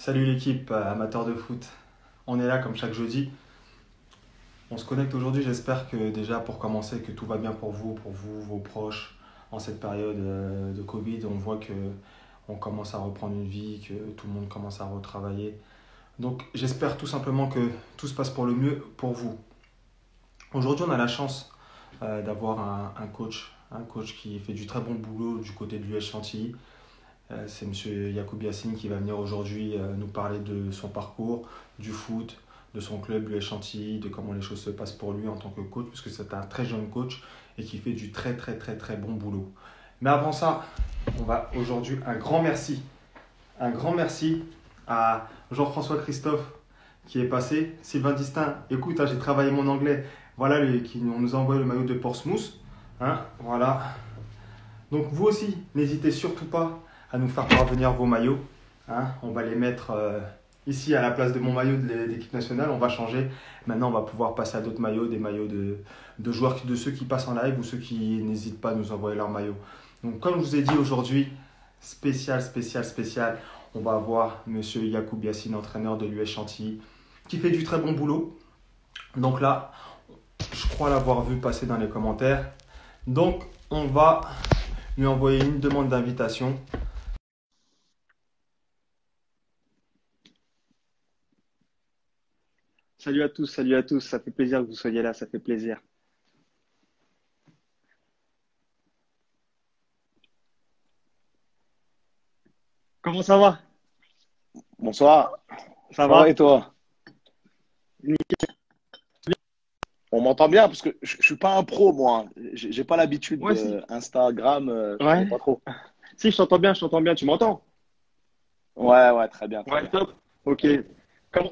Salut l'équipe, amateur de foot. On est là comme chaque jeudi. On se connecte aujourd'hui, j'espère que déjà pour commencer, que tout va bien pour vous, vos proches. En cette période de Covid, on voit que on commence à reprendre une vie, que tout le monde commence à retravailler. Donc j'espère tout simplement que tout se passe pour le mieux pour vous. Aujourd'hui, on a la chance d'avoir un coach qui fait du très bon boulot du côté de l'US Chantilly. C'est Monsieur Yacoub Yassine qui va venir aujourd'hui nous parler de son parcours, du foot, de son club, l'US Chantilly, de comment les choses se passent pour lui en tant que coach, puisque c'est un très jeune coach et qui fait du très bon boulot. Mais avant ça, on va aujourd'hui un grand merci à Jean-François Christophe qui est passé, Sylvain Distin, écoute, j'ai travaillé mon anglais, voilà, on nous a envoyé le maillot de Portsmouth, voilà. Donc vous aussi, n'hésitez surtout pas à nous faire parvenir vos maillots. On va les mettre ici à la place de mon maillot de l'équipe nationale. On va changer. Maintenant, on va pouvoir passer à d'autres maillots, des maillots de joueurs, de ceux qui passent en live ou ceux qui n'hésitent pas à nous envoyer leurs maillots. Donc comme je vous ai dit aujourd'hui, spécial. On va avoir Monsieur Yacoub Yassine, entraîneur de l'US Chantilly, qui fait du très bon boulot. Donc là, je crois l'avoir vu passer dans les commentaires. Donc on va lui envoyer une demande d'invitation. Salut à tous, ça fait plaisir que vous soyez là, ça fait plaisir. Comment ça va? Bonsoir, Ça ça va va? et toi? Nickel. On m'entend bien parce que je suis pas un pro moi. J'ai pas l'habitude Ouais, de si. Instagram, je connais Ouais. pas trop. Si, je t'entends bien, tu m'entends? Ouais, très bien, très Ouais, bien. top. Ok.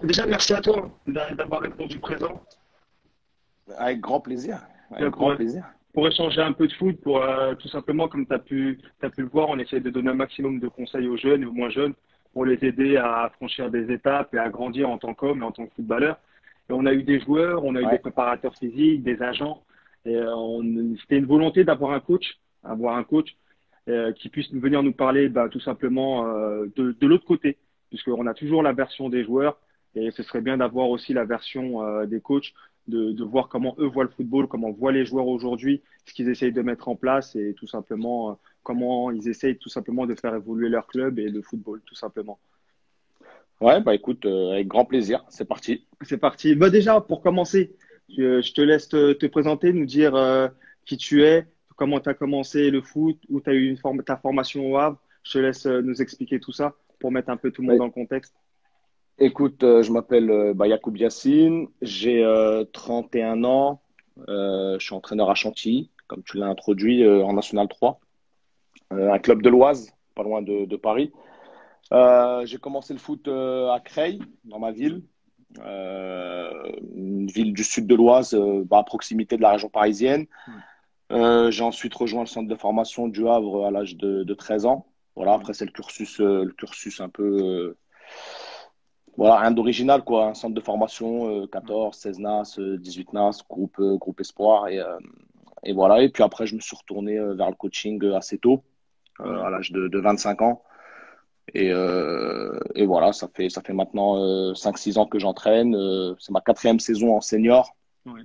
Déjà, merci à toi d'avoir répondu présent. Avec grand plaisir, Euh, avec Pour, grand plaisir. pour échanger un peu de foot, pour tout simplement, comme t'as pu le voir, on essaie de donner un maximum de conseils aux jeunes et aux moins jeunes pour les aider à franchir des étapes et à grandir en tant qu'homme et en tant que footballeur. Et on a eu des joueurs, on a eu des Ouais, préparateurs physiques, des agents. Et c'était une volonté d'avoir un coach, avoir un coach qui puisse venir nous parler tout simplement de l'autre côté, puisqu'on a toujours la version des joueurs et ce serait bien d'avoir aussi la version des coachs, de voir comment eux voient le football, comment voient les joueurs aujourd'hui, ce qu'ils essayent de mettre en place et tout simplement comment ils essayent tout simplement de faire évoluer leur club et le football, tout simplement. ouais, bah écoute, avec grand plaisir, c'est parti. C'est parti. Bah déjà, pour commencer, je te laisse te présenter, nous dire qui tu es, comment tu as commencé le foot, où tu as eu ta formation au Havre. Je te laisse nous expliquer tout ça pour mettre un peu tout le monde Ouais, dans le contexte. écoute, je m'appelle Yacoub Yassine, j'ai 31 ans, je suis entraîneur à Chantilly, comme tu l'as introduit, en National 3, un club de l'Oise, pas loin de Paris. J'ai commencé le foot à Creil, dans ma ville, une ville du sud de l'Oise, à proximité de la région parisienne. Ouais, J'ai ensuite rejoint le centre de formation du Havre à l'âge de 13 ans. Voilà, ouais, après, c'est le cursus un peu, voilà, rien d'original, quoi. Un centre de formation, ouais, 14, 16 NAS, 18 NAS, groupe Espoir. Et voilà. Et puis après, je me suis retourné vers le coaching assez tôt, ouais. à l'âge de 25 ans. Et voilà, ça fait maintenant 5-6 ans que j'entraîne. C'est ma quatrième saison en senior. Ouais.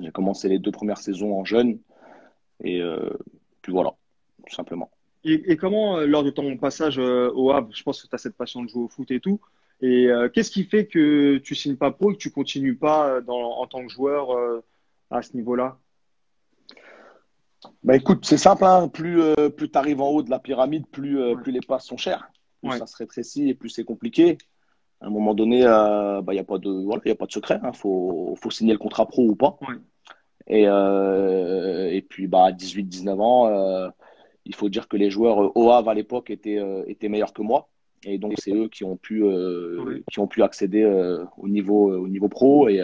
J'ai commencé les deux premières saisons en jeune. Et puis voilà, tout simplement. Et comment, lors de ton passage au Havre, je pense que tu as cette passion de jouer au foot et tout, et qu'est-ce qui fait que tu signes pas pro et que tu continues pas en tant que joueur à ce niveau-là? Bah écoute, c'est simple, hein. Plus tu arrives en haut de la pyramide, Ouais, plus les places sont chères. Plus ouais, ça se rétrécit et plus c'est compliqué. À un moment donné, y a pas de, voilà, y a pas de secret, hein. Faut signer le contrat pro ou pas. ouais. Et puis, à 18-19 ans, il faut dire que les joueurs au Havre à l'époque étaient meilleurs que moi. Et donc, c'est eux Ouais. qui ont pu accéder au niveau pro. Et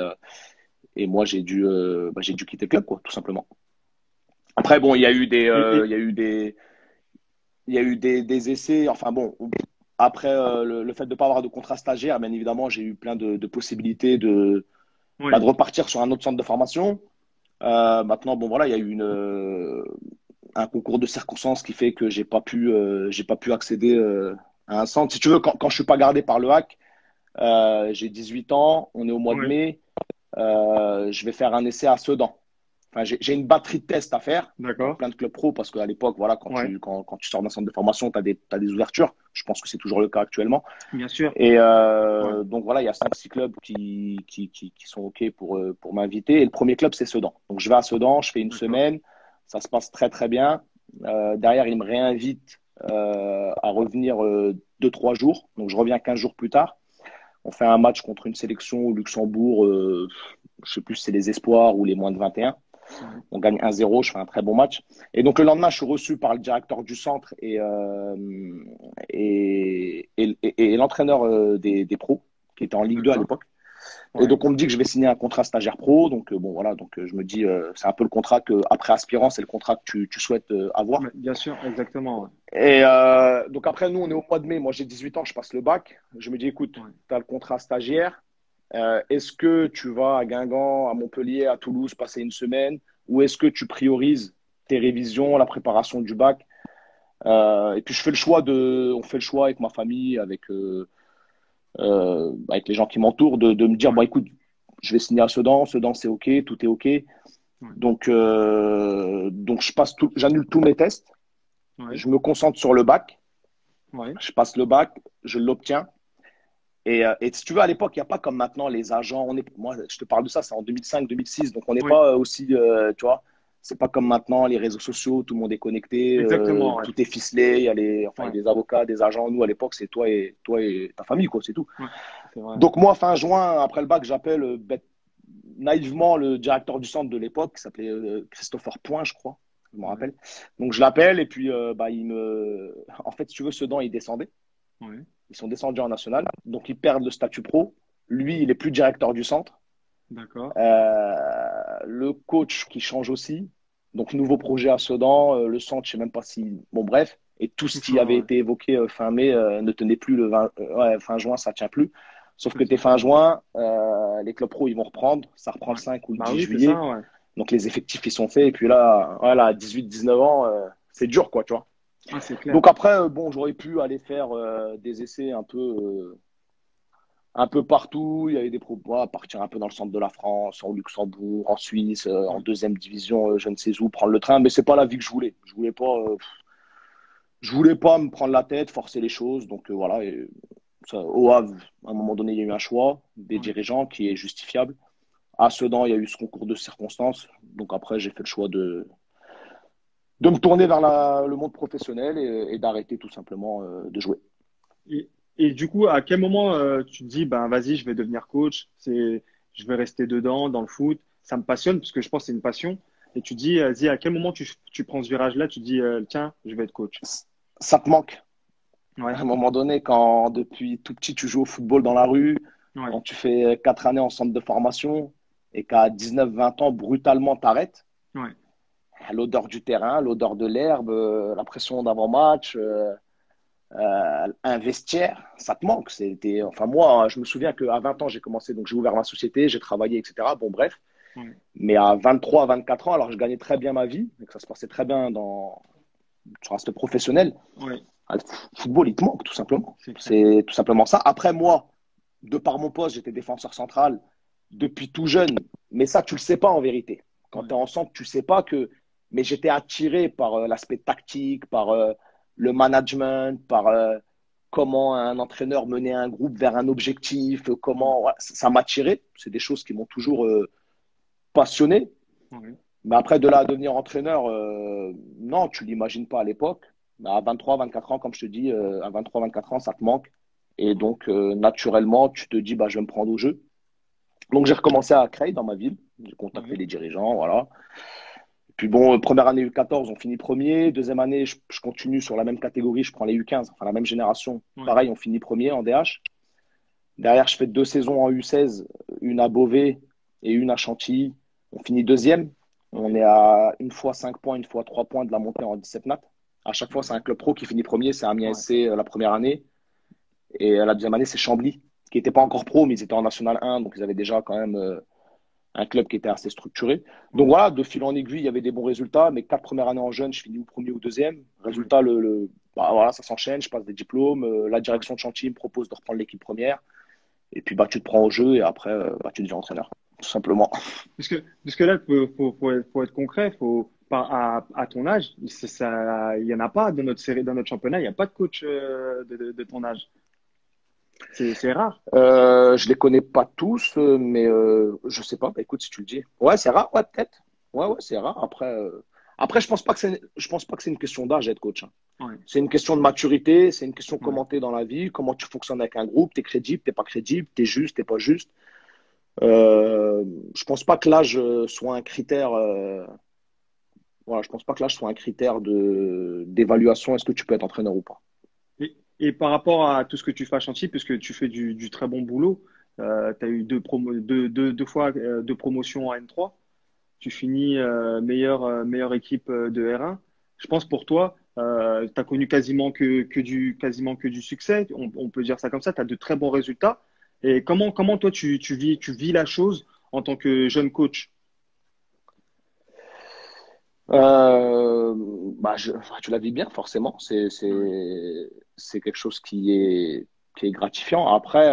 moi, j'ai dû quitter le club, quoi, tout simplement. Après, bon, Et, il y a eu des essais. Enfin, bon, après, le fait de ne pas avoir de contrat stagiaire, bien évidemment, j'ai eu plein de possibilités ouais. de repartir sur un autre centre de formation. Maintenant, bon, voilà, il y a eu un concours de circonstances qui fait que j'ai pas pu accéder un centre. Si tu veux, quand je suis pas gardé par le hack, j'ai 18 ans, on est au mois de Oui, mai, je vais faire un essai à Sedan. Enfin, j'ai une batterie de tests à faire dans d'accord. plein de clubs pro parce qu'à l'époque, voilà, Ouais, quand tu sors d'un centre de formation, tu as t'as des ouvertures. Je pense que c'est toujours le cas actuellement. bien sûr. Et Ouais, donc voilà, il y a 5-6 clubs qui sont OK pour m'inviter. Et le premier club, c'est Sedan. Donc je vais à Sedan, je fais une d'accord. semaine, ça se passe très très bien. Derrière, ils me réinvitent à revenir 2-3 jours. Donc je reviens 15 jours plus tard. On fait un match contre une sélection au Luxembourg, je sais plus si c'est les espoirs ou les moins de 21. Ouais, On gagne 1-0, je fais un très bon match. Et donc le lendemain, je suis reçu par le directeur du centre et l'entraîneur des pros, qui était en Ligue 2 à d'accord. l'époque. Et Ouais, donc on me dit que je vais signer un contrat stagiaire pro. Donc bon voilà, donc je me dis, c'est un peu le contrat que, après aspirant, c'est le contrat que tu souhaites avoir. bien sûr, exactement. Et donc après, nous, on est au mois de mai. Moi, j'ai 18 ans, je passe le bac. Je me dis, écoute, Ouais, tu as le contrat stagiaire. Est-ce que tu vas à Guingamp, à Montpellier, à Toulouse passer une semaine ou est-ce que tu priorises tes révisions, la préparation du bac? Et puis on fait le choix avec ma famille, avec les gens qui m'entourent, de me dire, ouais, bon, écoute, je vais signer à Sedan, Sedan c'est OK, tout est OK. ouais, Donc j'annule tous mes tests, ouais, je me concentre sur le bac, ouais. je passe le bac, je l'obtiens. Et si tu veux, à l'époque, il n'y a pas comme maintenant les agents. Moi, je te parle de ça, c'est en 2005-2006. Donc, on n'est Oui, pas aussi, tu vois, c'est pas comme maintenant, les réseaux sociaux, tout le monde est connecté, exactement. Ouais, tout est ficelé. Enfin, il ouais, y a des avocats, des agents. Nous, à l'époque, c'est toi et ta famille, quoi, c'est tout. ouais, c'est vrai. Donc, moi, fin juin, après le bac, j'appelle naïvement le directeur du centre de l'époque, qui s'appelait Christopher Point, je crois, je me Ouais, rappelle. Donc, je l'appelle et puis, en fait, si tu veux, Sedan, il descendait. ouais, Ils sont descendus en national, donc ils perdent le statut pro. Lui, il est plus directeur du centre. d'accord. Le coach qui change aussi. Donc, nouveau projet à Sedan. Le centre, je ne sais même pas si. Bon, bref. Et tout ce qui avait Ouais, été évoqué fin mai ne tenait plus ouais, fin juin, ça ne tient plus. Sauf que c'est t'es ça. fin juin, les clubs pro, ils vont reprendre. Ça reprend le Ouais. 5 ou le Bah 10 oui, c'est ça, juillet. ouais. Donc, les effectifs, ils sont faits. Et puis là, voilà, 18-19 ans, c'est dur, quoi, tu vois. Ah, c'est clair. Donc, après, bon, j'aurais pu aller faire des essais un peu partout. Il y avait des propos à partir un peu dans le centre de la France, en Luxembourg, en Suisse, en Ouais. deuxième division, je ne sais où, prendre le train. Mais c'est pas la vie que je voulais. Je voulais pas me prendre la tête, forcer les choses. Donc voilà. Et ça, au Havre, à un moment donné, il y a eu un choix des Ouais. dirigeants qui est justifiable. À Sedan, il y a eu ce concours de circonstances. Donc après, j'ai fait le choix de me tourner vers le monde professionnel et d'arrêter tout simplement de jouer. Et, et du coup, à quel moment tu te dis, ben vas-y, je vais devenir coach, je vais rester dedans, dans le foot, ça me passionne, parce que je pense que c'est une passion. Et tu te dis, vas-y, à quel moment tu prends ce virage-là, tu te dis, tiens, je vais être coach. Ça te manque. Ouais, À un moment donné, quand depuis tout petit, tu joues au football dans la rue, ouais, quand tu fais 4 années en centre de formation et qu'à 19-20 ans, brutalement, t'arrêtes, ouais, l'odeur du terrain, l'odeur de l'herbe, la pression d'avant-match, un vestiaire, ça te manque. Enfin, moi, je me souviens qu'à 20 ans, j'ai commencé, donc j'ai ouvert ma société, j'ai travaillé, etc. Bon, bref. ouais, Mais à 23, 24 ans, alors je gagnais très bien ma vie, et que ça se passait très bien sur l'aspect professionnel, ouais, le football, il te manque, tout simplement. c'est clair. C'est tout simplement ça. Après, moi, de par mon poste, j'étais défenseur central depuis tout jeune. Mais ça, tu le sais pas en vérité. Quand tu Ouais, es en centre, tu sais pas que. Mais j'étais attiré par l'aspect tactique, par le management, par comment un entraîneur menait un groupe vers un objectif, ouais, comment. Voilà, ça m'a attiré. C'est des choses qui m'ont toujours passionné. ouais, Mais après, de là à devenir entraîneur, non, tu l'imagines pas à l'époque. Mais à 23, 24 ans, comme je te dis, à 23, 24 ans, ça te manque. Et ouais, donc, naturellement, tu te dis, bah, je vais me prendre au jeu. Donc, j'ai recommencé à Creil, dans ma ville. J'ai contacté ouais, les dirigeants, voilà. Puis bon, première année U14, on finit premier. Deuxième année, je continue sur la même catégorie, je prends les U15, enfin la même génération. ouais, Pareil, on finit premier en DH. Derrière, je fais 2 saisons en U16, une à Beauvais et une à Chantilly. On finit deuxième. On ouais, est à une fois 5 points, une fois 3 points de la montée en 17 nat. À chaque fois, c'est un d'accord. club pro qui finit premier. C'est Amiens Ouais, SC la première année. Et la deuxième année, c'est Chambly, qui n'était pas encore pro, mais ils étaient en National 1. Donc, ils avaient déjà quand même un club qui était assez structuré. Donc ouais, voilà, de fil en aiguille, il y avait des bons résultats. Mes 4 premières années en jeune, je finis au premier ou deuxième. ouais, Résultat, bah, voilà, ça s'enchaîne, je passe des diplômes, la direction de chantier me propose de reprendre l'équipe première, et puis bah, tu te prends au jeu et après, bah, tu deviens entraîneur, tout simplement. Parce que là, faut être concret, à ton âge, il y en a pas dans notre série, dans notre championnat, il n'y a pas de coach de ton âge. C'est rare. Je les connais pas tous, mais je sais pas. Bah, écoute, si tu le dis. Ouais, c'est rare, ouais, peut-être. Ouais, ouais, c'est rare. Après, je pense pas que c'est une question d'âge être coach, hein. Ouais, C'est une question de maturité, c'est une question de ouais. comment t'es dans la vie, comment tu fonctionnes avec un groupe, t'es crédible, t'es pas crédible, t'es juste, t'es pas juste. Je pense pas que l'âge soit un critère. Voilà, je pense pas que l'âge soit un critère de d'évaluation. Est-ce que tu peux être entraîneur ou pas? Et par rapport à tout ce que tu fais à Chantilly, puisque tu fais du très bon boulot, tu as eu deux fois deux promotions en N3. Tu finis meilleure équipe de R1. Je pense pour toi, tu as connu quasiment que du succès. On peut dire ça comme ça. Tu as de très bons résultats. Et comment toi, tu vis la chose en tant que jeune coach? Euh, Enfin, tu la vis bien, forcément. Ouais, C'est quelque chose qui est gratifiant. Après,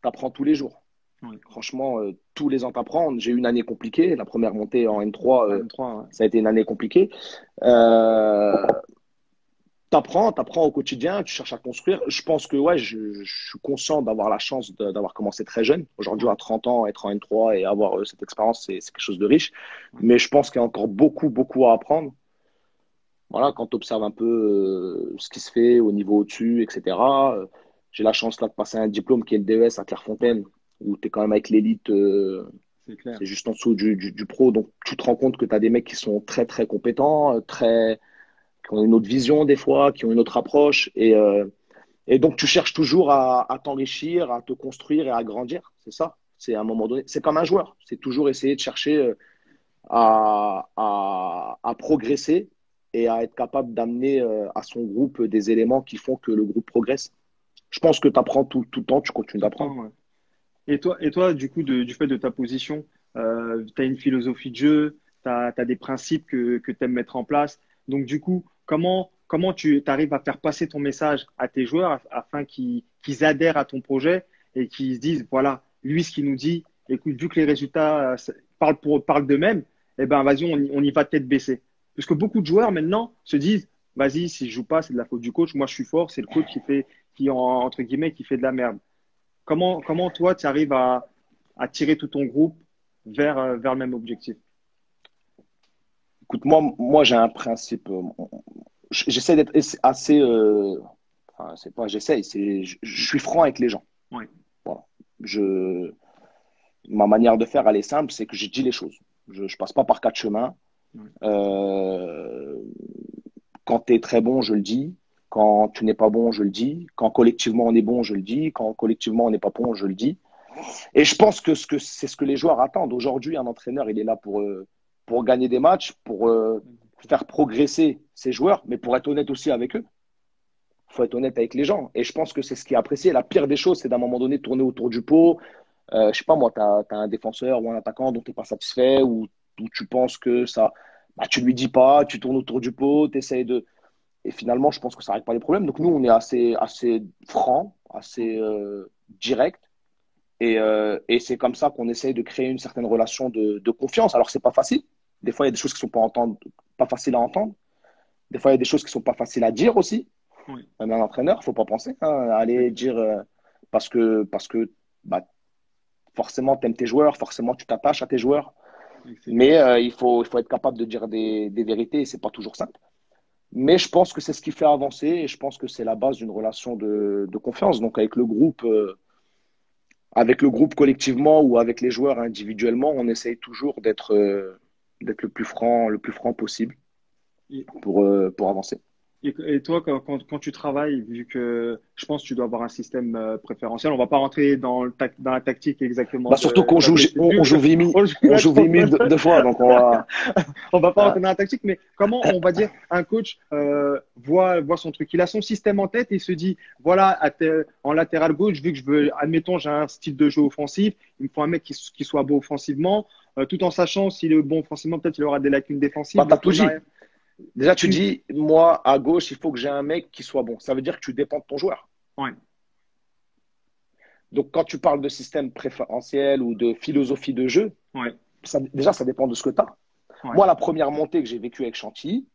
tu apprends tous les jours. ouais. Franchement, tous les ans, tu apprends. J'ai eu une année compliquée. La première montée en N3, À N3, ouais. ça a été une année compliquée. Euh, t'apprends au quotidien, tu cherches à construire. Je pense que ouais, je suis conscient d'avoir la chance d'avoir commencé très jeune. Aujourd'hui, Ouais, à 30 ans, être en N3 et avoir cette expérience, c'est quelque chose de riche. ouais. Mais je pense qu'il y a encore beaucoup, beaucoup à apprendre. Voilà, quand tu observes un peu ce qui se fait au niveau au-dessus, etc. J'ai la chance là de passer un diplôme qui est le DES à Ouais, Clairefontaine, où tu es quand même avec l'élite, c'est clair. c'est juste en dessous du pro. Donc tu te rends compte que tu as des mecs qui sont très, très compétents, qui ont une autre vision des fois, qui ont une autre approche. Et donc tu cherches toujours à t'enrichir, à te construire et à grandir. C'est ça. C'est à un moment donné. C'est comme un joueur. C'est toujours essayer de chercher à progresser et à être capable d'amener à son groupe des éléments qui font que le groupe progresse. Je pense que tu apprends tout le temps, tu continues Tout le d'apprendre. temps, ouais. Et toi, du coup, du fait de ta position, tu as une philosophie de jeu, tu as des principes que tu aimes mettre en place. Donc, du coup, comment tu arrives à faire passer ton message à tes joueurs afin qu'ils adhèrent à ton projet et qu'ils se disent, voilà, lui, ce qu'il nous dit, écoute, vu que les résultats parlent d'eux-mêmes, eh ben, vas-y, on y va tête baissée. Parce que beaucoup de joueurs maintenant se disent, vas-y, si je joue pas, c'est de la faute du coach. Moi, je suis fort, c'est le coach entre guillemets, qui fait de la merde. Comment toi, tu arrives à tirer tout ton groupe vers le même objectif? Écoute, moi j'ai un principe. J'essaie d'être assez. Enfin, c'est pas j'essaie, je suis franc avec les gens. Ouais, Voilà. Je, Ma manière de faire, elle est simple, c'est que je dis les choses. Je passe pas par quatre chemins. ouais, Euh, Quand tu es très bon, je le dis. Quand tu n'es pas bon, je le dis. Quand collectivement on est bon, je le dis. Quand collectivement on n'est pas bon, je le dis. Et je pense que c'est ce que les joueurs attendent. Aujourd'hui, un entraîneur, il est là pour gagner des matchs, pour faire progresser ses joueurs, mais pour être honnête aussi avec eux. Il faut être honnête avec les gens. Et je pense que c'est ce qui est apprécié. La pire des choses, c'est d'un moment donné tourner autour du pot. Je sais pas moi, tu as un défenseur ou un attaquant dont tu n'es pas satisfait ou tu penses que ça, bah, tu lui dis pas, tu tournes autour du pot, tu essayes de. Et finalement, je pense que ça règle pas les problèmes. Donc nous, on est assez franc, assez direct. Et c'est comme ça qu'on essaye de créer une certaine relation de confiance. Alors, c'est pas facile. Des fois, il y a des choses qui sont pas faciles à entendre. Des fois, il y a des choses qui sont pas faciles à dire aussi. ouais, Même un entraîneur, faut pas penser à c'est aller clair. dire parce que bah, forcément, tu aimes tes joueurs, forcément, tu t'attaches à tes joueurs. C'est clair. Mais il faut être capable de dire des vérités et c'est pas toujours simple. Mais je pense que c'est ce qui fait avancer et je pense que c'est la base d'une relation de confiance. Donc, avec le groupe collectivement ou avec les joueurs individuellement, on essaye toujours d'être le plus franc possible Et, pour avancer. et toi, quand tu travailles, vu que je pense que tu dois avoir un système préférentiel, on va pas rentrer dans la tactique exactement Bah, surtout qu'on de la joue, collective vue, on joue Vimy, on joue on là joue trop. Vimy deux fois, donc On va pas euh, rentrer dans la tactique, mais comment on va dire un coach voit son truc. Il a son système en tête et il se dit voilà, en latéral gauche, vu que admettons, j'ai un style de jeu offensif, il me faut un mec qui soit beau offensivement, tout en sachant s'il est bon offensivement, peut-être il aura des lacunes bah, défensives. t'as Donc tout on dit. arrive. Déjà, tu Tu... dis, moi, à gauche, il faut que j'ai un mec qui soit bon. Ça veut dire que tu dépends de ton joueur. Ouais, Donc, quand tu parles de système préférentiel ou de philosophie de jeu, ouais, déjà, ça dépend de ce que tu as. ouais, Moi, la première montée que j'ai vécue avec Chantilly,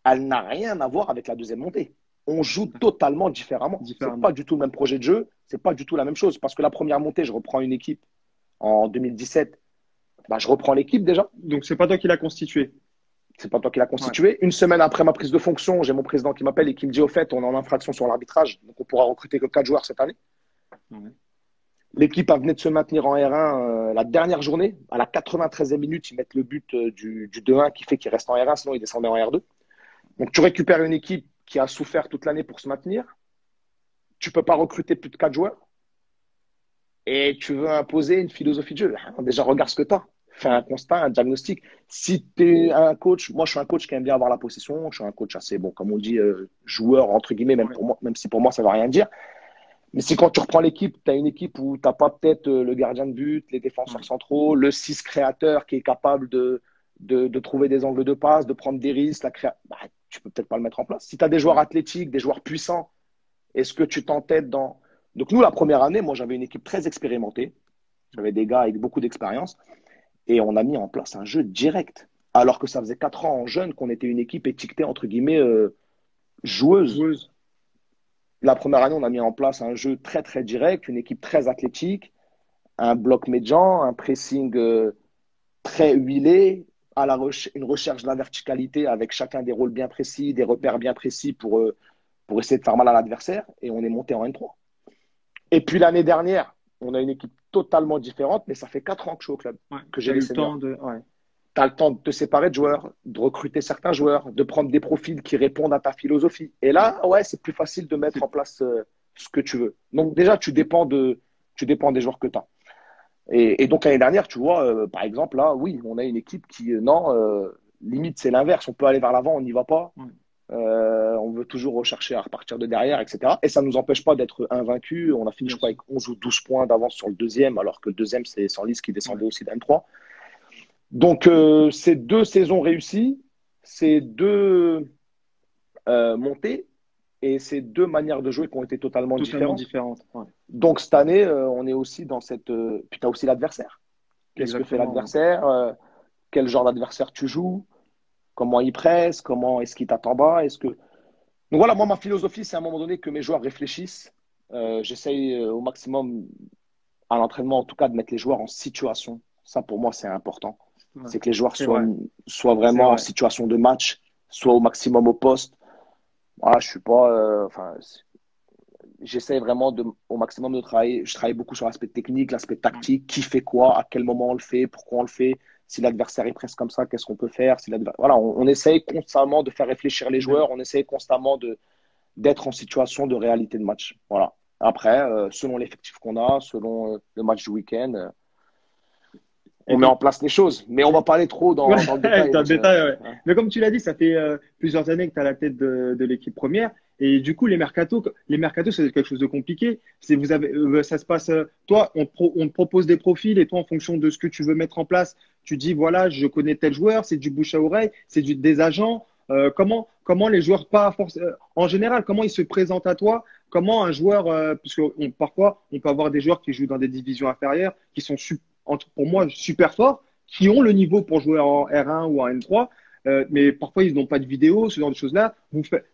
elle n'a rien à voir avec la deuxième montée. On joue totalement différemment. C'est pas différemment. du tout le même projet de jeu, c'est pas du tout la même chose. Parce que la première montée, je reprends une équipe en 2017, bah, je reprends l'équipe déjà. Donc, c'est pas toi qui l'as constitué. C'est pas toi qui l'as Ouais, constitué. Une semaine après ma prise de fonction, j'ai mon président qui m'appelle et qui me dit au fait, on est en infraction sur l'arbitrage, donc on pourra recruter que 4 joueurs cette année. ouais. L'équipe a venait de se maintenir en R1 la dernière journée. À la 93e minute, ils mettent le but du 2-1 qui fait qu'il reste en R1, sinon il descendait en R2. Donc tu récupères une équipe qui a souffert toute l'année pour se maintenir. Tu peux pas recruter plus de 4 joueurs et tu veux imposer une philosophie de jeu. Déjà, regarde ce que tu as. Fais un Ouais, constat, un diagnostic. Si tu es un coach, moi je suis un coach qui aime bien avoir la possession, je suis un coach assez bon, comme on dit, joueur, entre guillemets, même, ouais, pour moi, même si pour moi ça ne veut rien dire. Mais si quand tu reprends l'équipe, tu as une équipe où tu n'as pas peut-être le gardien de but, les défenseurs ouais. centraux, le 6 créateur qui est capable de trouver des angles de passe, de prendre des risques, bah, tu peux peut-être pas le mettre en place. Si tu as des joueurs Ouais. athlétiques, des joueurs puissants, est-ce que tu t'entêtes dans… Donc nous, la première année, moi j'avais une équipe très expérimentée. J'avais des gars avec beaucoup d'expérience et on a mis en place un jeu direct. Alors que ça faisait 4 ans en jeune qu'on était une équipe étiquetée, entre guillemets, joueuse. Joueuse. La première année, on a mis en place un jeu très, très direct, une équipe très athlétique, un bloc médian, un pressing très huilé, une recherche de la verticalité avec chacun des rôles bien précis, des repères bien précis pour essayer de faire mal à l'adversaire. Et on est monté en N3. Et puis l'année dernière, on a une équipe totalement différente, mais ça fait 4 ans que je suis au club, Ouais. que Tu j'ai as eu les le temps seniors. de. Ouais. Tu as le temps de te séparer de joueurs, de recruter certains joueurs, de prendre des profils qui répondent à ta philosophie. Et Ouais. là, ouais, c'est plus facile de mettre C'est en place ce que tu veux. Donc déjà, tu dépends des joueurs que tu as. Et donc l'année dernière, tu vois, par exemple, là, oui, on a une équipe qui, non, limite, c'est l'inverse. On peut aller vers l'avant, on n'y va pas. ouais. On veut toujours rechercher à repartir de derrière, etc. Et ça ne nous empêche pas d'être invaincus. On a fini, je Bien crois, sûr. avec 11 ou 12 points d'avance sur le deuxième, alors que le deuxième, c'est Senlis qui Ouais. descendait aussi d'M3. Donc, c'est 2 saisons réussies, c'est 2 montées et c'est 2 manières de jouer qui ont été totalement Totalement différentes. différente. Ouais. Donc, cette année, on est aussi dans cette. Puis, tu as aussi l'adversaire. Qu'est-ce que fait Exactement. Ouais. l'adversaire? Quel genre d'adversaire tu joues? Comment il presse? Comment est-ce qu'il t'attend bas? Donc voilà, moi, ma philosophie, c'est à un moment donné que mes joueurs réfléchissent. J'essaye au maximum, à l'entraînement, en tout cas, de mettre les joueurs en situation. Ça, pour moi, c'est important. Ouais. C'est que les joueurs C'est soient, vrai. soient C'est vraiment en vrai. situation de match, soient au maximum au poste. Voilà, je suis pas. J'essaie vraiment au maximum de travailler. Je travaille beaucoup sur l'aspect technique, l'aspect Ouais. tactique, qui fait quoi, à quel moment on le fait, pourquoi on le fait. Si l'adversaire est presque comme ça, qu'est-ce qu'on peut faire si Voilà, on essaye constamment de faire réfléchir les De- joueurs, on essaye constamment d'être en situation de réalité de match. Voilà. Après, selon l'effectif qu'on a, selon le match du week-end, Et on met en place les choses. Mais on va pas aller trop Ouais, dans le détail. dans le Moi, détail, ouais. hein. Mais comme tu l'as dit, ça fait plusieurs années que tu as la tête de l'équipe première. Et du coup, les mercatos, c'est quelque chose de compliqué. Ça se passe, toi, on te propose des profils et toi, en fonction de ce que tu veux mettre en place, tu dis, voilà, je connais tel joueur, c'est du bouche à oreille, des agents. Comment les joueurs, en général, comment ils se présentent à toi? Comment un joueur, puisque parfois, on peut avoir des joueurs qui jouent dans des divisions inférieures, qui sont, pour moi, super forts qui ont le niveau pour jouer en R1 ou en N3, mais parfois ils n'ont pas de vidéo, ce genre de choses-là.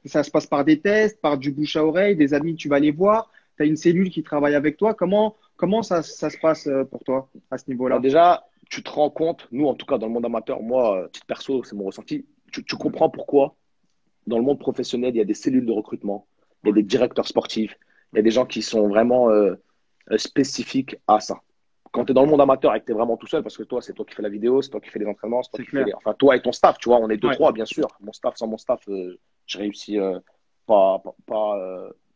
Ça se passe par des tests, par du bouche à oreille, des amis, tu vas les voir, tu as une cellule qui travaille avec toi. Comment ça se passe pour toi à ce Bah niveau-là? déjà, tu te rends compte, nous en tout cas dans le monde amateur, moi, titre perso, c'est mon ressenti, tu Ouais, comprends pourquoi dans le monde professionnel, il y a des cellules de recrutement, il y a ouais, des directeurs sportifs, il y a des gens qui sont vraiment spécifiques à ça. Quand ouais. tu es dans le monde amateur et que tu es vraiment tout seul, parce que toi, c'est toi qui fais la vidéo, c'est toi qui fais les entraînements, c'est toi C'est qui fais clair. Enfin, toi et ton staff, tu vois, on est deux, Ouais, trois, bien sûr. Mon staff, sans mon staff, je réussis pas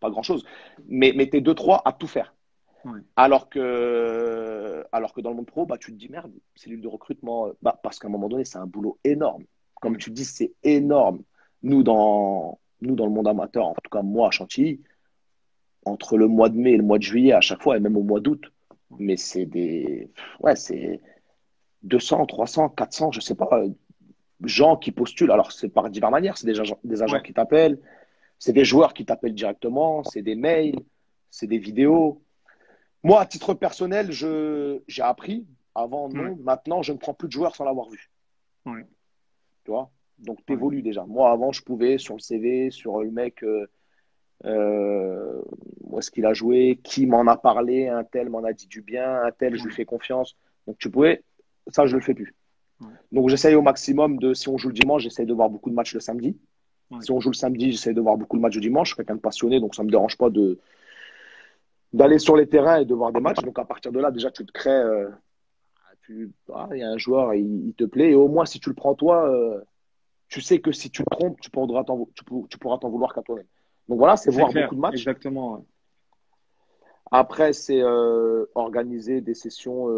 grand-chose. Mais tu es deux, trois à tout faire. ouais, Alors que dans le monde pro, bah, tu te dis merde, cellule de recrutement, bah, parce qu'à un moment donné, c'est un boulot énorme. Comme ouais, tu dis, c'est énorme. Nous, dans le monde amateur, en tout cas moi à Chantilly, entre le mois de mai et le mois de juillet, à chaque fois, et même au mois d'août, ouais. mais c'est 200, 300, 400, je sais pas, gens qui postulent. Alors, c'est par diverses manières. C'est des agents Ouais, qui t'appellent, c'est des joueurs qui t'appellent directement, c'est des mails, c'est des vidéos. Moi, à titre personnel, j'ai appris. Avant, ouais, non. Maintenant, je ne prends plus de joueurs sans l'avoir vu. ouais, Tu vois? Donc, tu ouais, évolues déjà. Moi, avant, je pouvais, sur le CV, sur le mec, où est-ce qu'il a joué, qui m'en a parlé, un tel m'en a dit du bien, un tel, je lui ouais, fais confiance. Donc, tu pouvais. Ça, je ne le fais plus. ouais, Donc, j'essaye au maximum de, si on joue le dimanche, j'essaye de voir beaucoup de matchs le samedi. ouais. Si on joue le samedi, j'essaye de voir beaucoup de matchs le dimanche. Je suis quelqu'un de passionné, donc ça ne me dérange pas d'aller sur les terrains et de voir des matchs. Donc, à partir de là, déjà, tu te crées. Il y a un joueur, il te plaît. Et au moins, si tu le prends toi, tu sais que si tu te trompes, tu pourras t'en vouloir qu'à toi-même. Donc voilà, c'est C'est voir beaucoup clair, de matchs. exactement. Ouais. Après, c'est organiser des sessions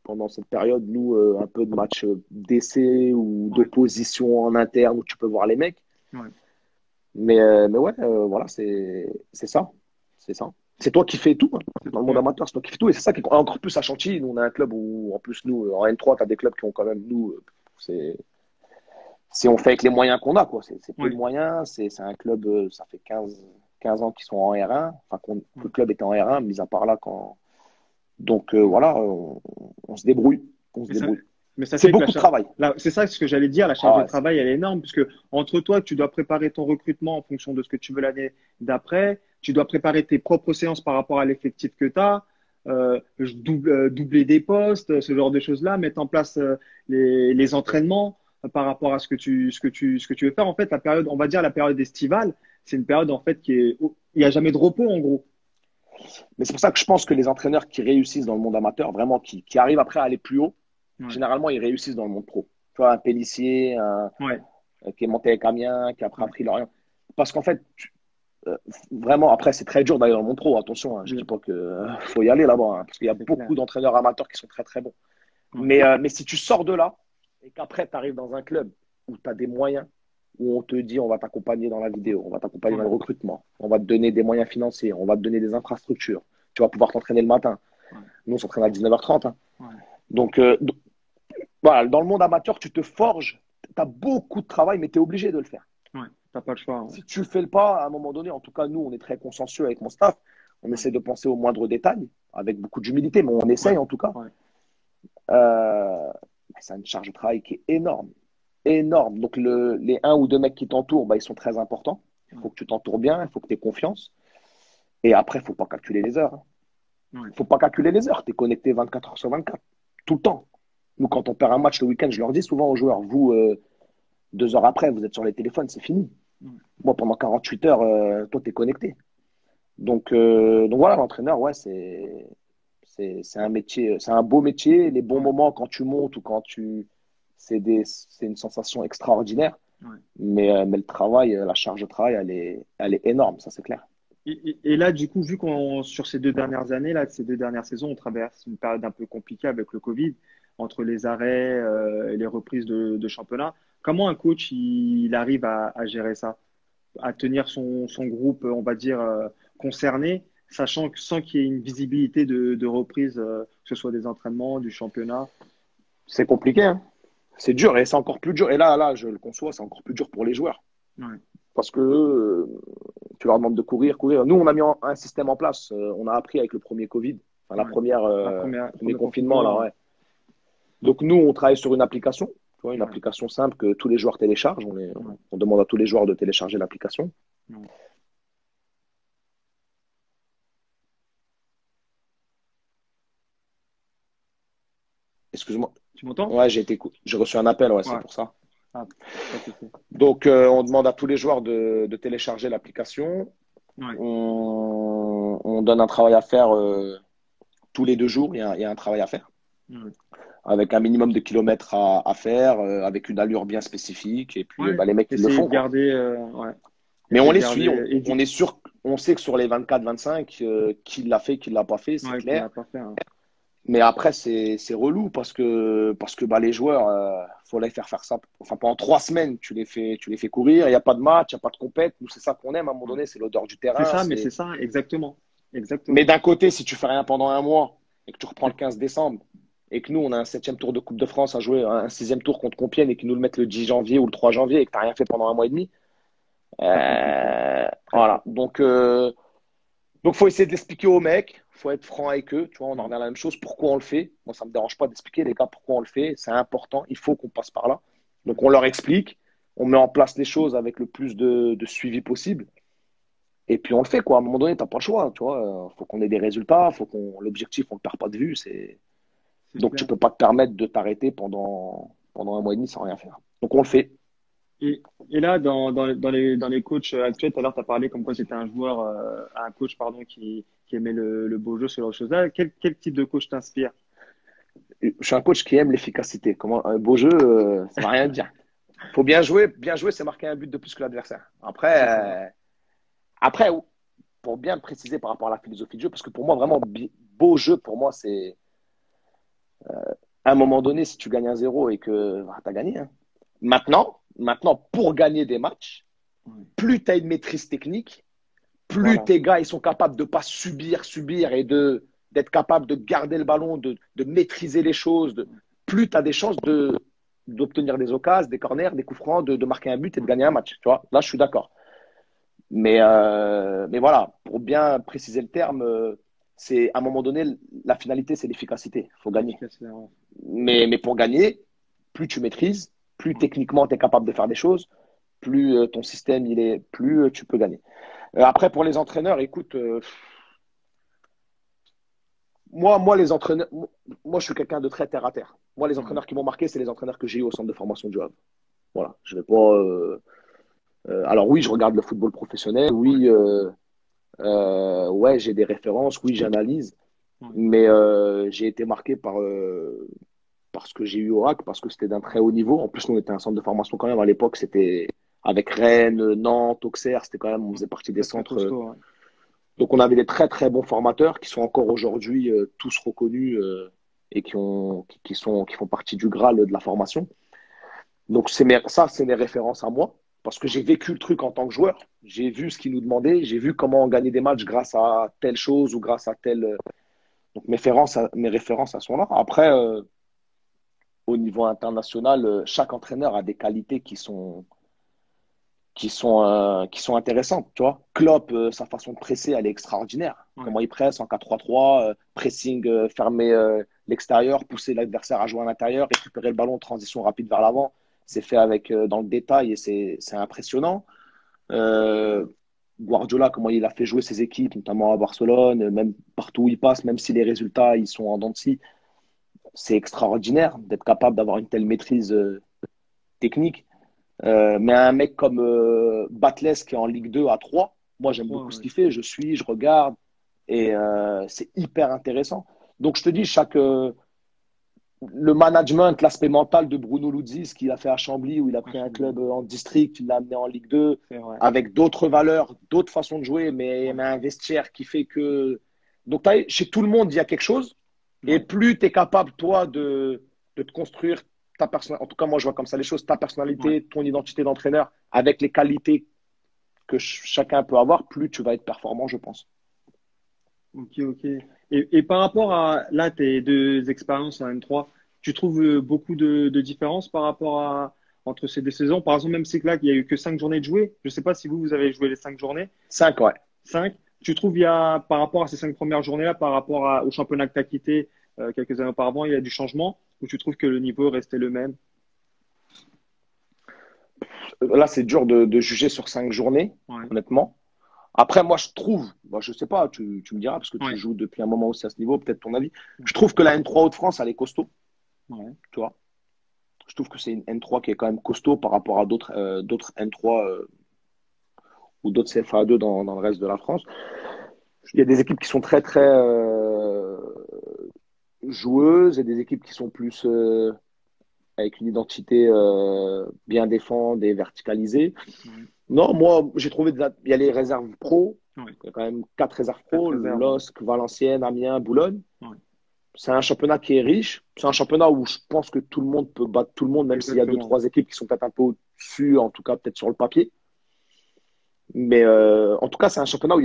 pendant cette période, nous, un peu de matchs d'essai ou Ouais, d'opposition en interne où tu peux voir les mecs. ouais. Mais ouais, voilà, c'est ça. C'est ça. C'est toi qui fais tout, hein. Dans le monde Ouais. amateur, c'est toi qui fais tout. Et c'est ça qui est encore plus à Chantilly. Nous, on a un club où, en plus, nous, en N3, tu as des clubs qui ont quand même, nous, c'est, si on fait avec les moyens qu'on a, quoi. C'est peu de Ouais. moyens. C'est un club, ça fait 15 ans qu'ils sont en R1. Enfin, que le Ouais. club était en R1, mis à part là quand. Donc, Ouais. voilà, on se débrouille. On se Mais ça, débrouille. mais ça C'est fait que beaucoup de travail. c'est ça ce que j'allais dire, la charge Ah de ouais, travail, elle est énorme, puisque entre toi, tu dois préparer ton recrutement en fonction de ce que tu veux l'année d'après, tu dois préparer tes propres séances par rapport à l'effectif que tu as, doubler des postes, ce genre de choses-là, mettre en place les entraînements par rapport à ce que tu veux faire. En fait, la période, on va dire la période estivale, c'est une période en fait il n'y a jamais de repos en gros. mais c'est pour ça que je pense que les entraîneurs qui réussissent dans le monde amateur, vraiment, qui arrivent après à aller plus haut, Ouais, généralement, ils réussissent dans le monde pro. Tu vois, un Pélissier, ouais, qui est monté avec Amiens, qui après a ouais. pris Lorient. Parce qu'en fait, vraiment, après, c'est très dur d'aller dans le monde pro. Attention, hein, je Bien, dis pas que faut y aller là-bas, hein, parce qu'il y a c'est clair. beaucoup d'entraîneurs amateurs qui sont très très bons. Ouais, Mais si tu sors de là et qu'après, tu arrives dans un club où tu as des moyens, où on te dit on va t'accompagner dans la vidéo, on va t'accompagner dans ouais, le recrutement, on va te donner des moyens financiers, on va te donner des infrastructures, tu vas pouvoir t'entraîner le matin. ouais, Nous, on s'entraîne à 19h30. Hein. ouais, Donc, voilà, dans le monde amateur, tu te forges, tu as beaucoup de travail, mais tu es obligé de le faire. ouais. T'as pas le choix. Ouais, Si tu ne le fais pas, à un moment donné, en tout cas, nous, on est très consciencieux avec mon staff, on ouais, essaie de penser aux moindres détails, avec beaucoup d'humilité, mais on ouais, essaye en tout cas. ouais, Euh, c'est une charge de travail qui est énorme. Énorme. Donc, les un ou deux mecs qui t'entourent, bah, ils sont très importants. Il ouais, faut que tu t'entoures bien, il faut que tu aies confiance. Et après, il ne faut pas calculer les heures. ouais, Il ne faut pas calculer les heures. Tu es connecté 24 heures sur 24, tout le temps. Nous, quand on perd un match le week-end, je leur dis souvent aux joueurs, vous, 2 heures après, vous êtes sur les téléphones, c'est fini. ouais. Moi, pendant 48 heures, toi, tu es connecté. Donc voilà, l'entraîneur, ouais, c'est un métier, c'est un beau métier. Les bons Ouais, moments quand tu montes ou quand tu. C'est une sensation extraordinaire. ouais. Mais le travail, la charge de travail, elle est énorme, ça c'est clair. Et là, du coup, vu qu'on sur ces 2 dernières années, là, ces 2 dernières saisons, on traverse une période un peu compliquée avec le Covid, entre les arrêts et les reprises de championnat. Comment un coach il arrive à gérer ça, à tenir son groupe, on va dire, concerné, sachant que sans qu'il y ait une visibilité de reprise, que ce soit des entraînements, du championnat. C'est compliqué, hein. C'est dur et c'est encore plus dur. Et là, je le conçois, c'est encore plus dur pour les joueurs. Ouais, Parce que tu leur demandes de courir, courir. Nous, on a mis un système en place. On a appris avec le premier Covid, enfin, ouais. premier Premier confinement, là, confinement. ouais. Donc nous, on travaille sur une application, tu vois, une Ouais, application simple que tous les joueurs téléchargent. ouais, On demande à tous les joueurs de télécharger l'application. ouais. Excuse-moi. Tu m'entends? Ouais, j'ai reçu un appel, ouais, c'est Ouais. pour ça. Ah, pas de souci. Donc, on demande à tous les joueurs de télécharger l'application. Ouais, On donne un travail à faire tous les 2 jours. Il y a un travail à faire ouais. avec un minimum de kilomètres à faire, avec une allure bien spécifique. Et puis, Ouais. bah, les mecs, ils le Essayer font, de quoi. garder, ouais. Mais on Essayer de les suit. garder On est sûr, on sait que sur les 24-25, qui l'a fait, qui ne l'a pas fait, c'est ouais, qu'il clair. n'a pas fait. Hein. Mais après, c'est relou parce que bah, les joueurs, faut les faire ça. Enfin, pendant 3 semaines, tu les fais courir. Il n'y a pas de match, il n'y a pas de compète. Nous, c'est ça qu'on aime à un moment Ouais. donné, c'est l'odeur du C'est terrain. ça, mais c'est ça, exactement. Mais Exactement. d'un côté, si tu fais rien pendant un mois et que tu reprends le 15 décembre, et que nous, on a un 7e tour de Coupe de France à jouer, un 6e tour contre Compiègne et qu'ils nous le mettent le 10 janvier ou le 3 janvier et que tu n'as rien fait pendant un mois et demi. Très compliqué. Très Voilà. compliqué. Donc, faut essayer de l'expliquer aux mecs. Faut être franc avec eux. Tu vois, on en revient à la même chose. Pourquoi on le fait? Moi, ça me dérange pas d'expliquer, les gars, pourquoi on le fait. C'est important. Il faut qu'on passe par là. Donc, on leur explique. On met en place les choses avec le plus de suivi possible. Et puis, on le fait, quoi. À un moment donné, tu n'as pas le choix. Tu vois, faut qu'on ait des résultats. L'objectif, on ne le perd pas de vue. C'est Donc, tu clair. ne peux pas te permettre de t'arrêter pendant un mois et demi sans rien faire. Donc, on le fait. Et là, dans les coachs actuels, tout à l'heure, tu as parlé comme quoi c'était un joueur, un coach, pardon, qui aimait le beau jeu, ce genre de choses-là. Quel type de coach t'inspire? Je suis un coach qui aime l'efficacité. Un beau jeu, ça ne veut rien dire. Faut bien jouer, c'est marquer un but de plus que l'adversaire. C'est ça. Après, pour bien préciser par rapport à la philosophie de jeu, parce que pour moi, vraiment, beau jeu, pour moi, c'est à un moment donné, si tu gagnes 1-0 et que tu as gagné. Hein. Maintenant, pour gagner des matchs, Ouais. plus tu as une maîtrise technique, plus Voilà. tes gars ils sont capables de ne pas subir et d'être capables de garder le ballon, de maîtriser les choses, plus tu as des chances d'obtenir des occasions, des corners, des coups francs, de marquer un but et de gagner un match. Tu vois, là, je suis d'accord. Mais voilà, pour bien préciser le terme, c'est à un moment donné, la finalité, c'est l'efficacité. Il faut gagner. L'efficacité, ouais. Mais pour gagner, plus tu maîtrises, plus Ouais. techniquement tu es capable de faire des choses, plus ton système, plus tu peux gagner. Après, pour les entraîneurs, écoute, les entraîneurs, moi, je suis quelqu'un de très terre à terre. Moi, les Ouais. entraîneurs qui m'ont marqué, c'est les entraîneurs que j'ai eu au centre de formation du Havre. Voilà, je vais pas. Alors oui, je regarde le football professionnel. Oui, ouais, j'ai des références. Oui, j'analyse. Ouais. Mais j'ai été marqué par ce que j'ai eu au RAC, parce que c'était d'un très haut niveau. En plus, nous, on était un centre de formation quand même. À l'époque, c'était avec Rennes, Nantes, Auxerre. C'était quand même, on faisait partie des Très, très centres. costaud. Ouais. Donc, on avait des très, très bons formateurs qui sont encore aujourd'hui tous reconnus et qui font partie du Graal de la formation. Donc, c'est mes références à moi parce que j'ai vécu le truc en tant que joueur. J'ai vu ce qu'ils nous demandaient. J'ai vu comment on gagnait des matchs grâce à telle chose ou grâce à telle. Donc, mes références, elles sont là. Après, au niveau international, chaque entraîneur a des qualités qui sont intéressantes. Tu vois, Klopp, sa façon de presser, elle est extraordinaire. Ouais. Comment il presse en 4-3-3, pressing, fermer l'extérieur, pousser l'adversaire à jouer à l'intérieur, récupérer le ballon, transition rapide vers l'avant. C'est fait avec dans le détail et c'est impressionnant. Euh, Guardiola, comment il a fait jouer ses équipes, notamment à Barcelone, même partout où il passe, même si les résultats ils sont en dents de scie, c'est extraordinaire d'être capable d'avoir une telle maîtrise technique. Mais un mec comme Batles qui est en Ligue 2 à 3, moi À j'aime trois, beaucoup ce ouais. qu'il fait, je regarde et c'est hyper intéressant. Donc je te dis, le management, l'aspect mental de Bruno Luzi, ce qu'il a fait à Chambly, où il a Ouais, pris un club en district, il l'a amené en Ligue 2, c'est vrai. avec d'autres valeurs, d'autres façons de jouer, Ouais. mais un vestiaire qui fait que. Donc chez tout le monde, il y a quelque chose, et Ouais. plus tu es capable, toi, de te construire ta personnalité, en tout cas, moi je vois comme ça les choses, ta Ouais. personnalité, ton identité d'entraîneur, avec les qualités que chacun peut avoir, plus tu vas être performant, je pense. Ok, ok. Et par rapport à là, tes deux expériences en N3, tu trouves beaucoup de différences par rapport à entre ces deux saisons? Par exemple, même si là, il y a eu que 5 journées de jouer. Je ne sais pas si vous avez joué les 5 journées. 5, ouais. 5. Tu trouves il y a par rapport à ces 5 premières journées-là, par rapport au championnat que tu as quitté quelques années auparavant, il y a du changement? Ou tu trouves que le niveau restait le même? Là, c'est dur de juger sur 5 journées, Ouais. honnêtement. Après, moi, je trouve, moi, je sais pas, tu me diras, parce que tu Ouais. joues depuis un moment aussi à ce niveau, peut-être ton avis. Je trouve que la N3 Hauts-de-France, elle est costaud, Ouais. tu vois. Je trouve que c'est une N3 qui est quand même costaud par rapport à d'autres N3 ou d'autres CFA2 dans le reste de la France. Il y a des équipes qui sont très, très joueuses et des équipes qui sont plus avec une identité bien défendue et verticalisée. Ouais. Non, moi, j'ai trouvé il y a les réserves pro. Ouais. Il y a quand même 4 réserves Quatre pro, réserves. Ouais. LOSC, Valenciennes, Amiens, Boulogne. Ouais. C'est un championnat qui est riche. C'est un championnat où je pense que tout le monde peut battre tout le monde, même s'il y a deux, Exactement. trois équipes qui sont peut-être un peu au-dessus, en tout cas peut-être sur le papier. Mais en tout cas, c'est un championnat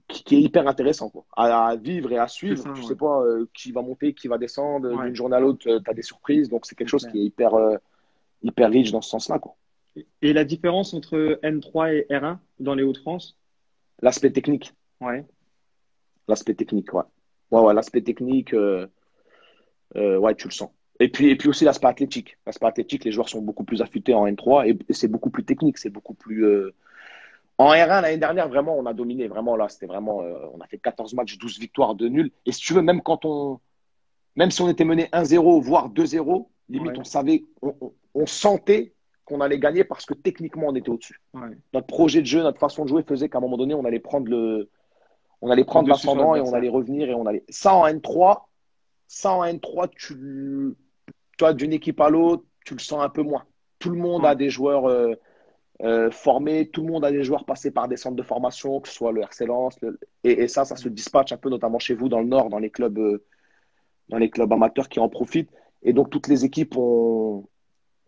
qui est hyper intéressant, quoi. À vivre et à C'est suivre. ça, Tu ouais. sais pas qui va monter, qui va descendre. Ouais, D'une journée à l'autre, tu as des surprises. Donc, c'est quelque c'est chose clair. qui est hyper riche dans ce sens-là, quoi. Et la différence entre N3 et R1 dans les Hauts-de-France? L'aspect technique. Ouais, L'aspect technique, ouais. Ouais, ouais, l'aspect technique, ouais, tu le sens. Et puis aussi l'aspect athlétique. L'aspect athlétique, les joueurs sont beaucoup plus affûtés en N3 et c'est beaucoup plus technique. C'est beaucoup plus. En R1, l'année dernière, vraiment, on a dominé. Vraiment, là, c'était vraiment. On a fait 14 matchs, 12 victoires, 2 nuls. Et si tu veux, même si on était mené 1-0, voire 2-0, limite, ouais, on savait, on sentait qu'on allait gagner parce que techniquement, on était au-dessus. ouais. Notre projet de jeu, notre façon de jouer faisait qu'à un moment donné, on allait Le prendre dessus sur l'ascendant et on l'adversaire. allait revenir et on allait. Ça en N3, toi, d'une équipe à l'autre, tu le sens un peu moins. Tout le monde a Ouais. des joueurs formés, tout le monde a des joueurs passés par des centres de formation, que ce soit le RC Lens, et ça se dispatche un peu, notamment chez vous dans le Nord, dans les clubs amateurs qui en profitent. Et donc, toutes les équipes ont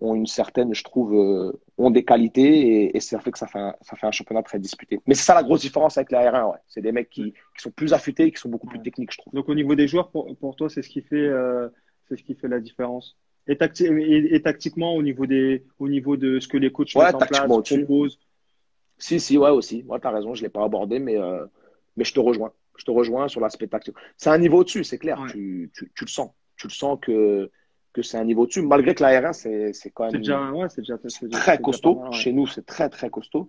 une certaine, je trouve, ont des qualités et ça fait que ça fait un championnat très disputé. Mais c'est ça la grosse différence avec la R1, ouais. C'est des mecs qui sont plus affûtés et qui sont beaucoup plus Ouais. techniques, je trouve. Donc au niveau des joueurs, pour toi, c'est ce qui fait la différence. Et tactiquement, au niveau de ce que les coachs Ouais, mettent en tactiquement place, au-dessus. proposent. Si, si, ouais, aussi. Ouais, t'as raison, je ne l'ai pas abordé, mais je te rejoins. Je te rejoins sur l'aspect tactique. C'est un niveau au-dessus, c'est clair. Ouais. Tu le sens. Tu le sens que c'est un niveau au-dessus. Malgré que la R1, c'est quand même Ouais, c'est très c'est déjà pas costaud. mal. Ouais. Chez nous, c'est très, très costaud.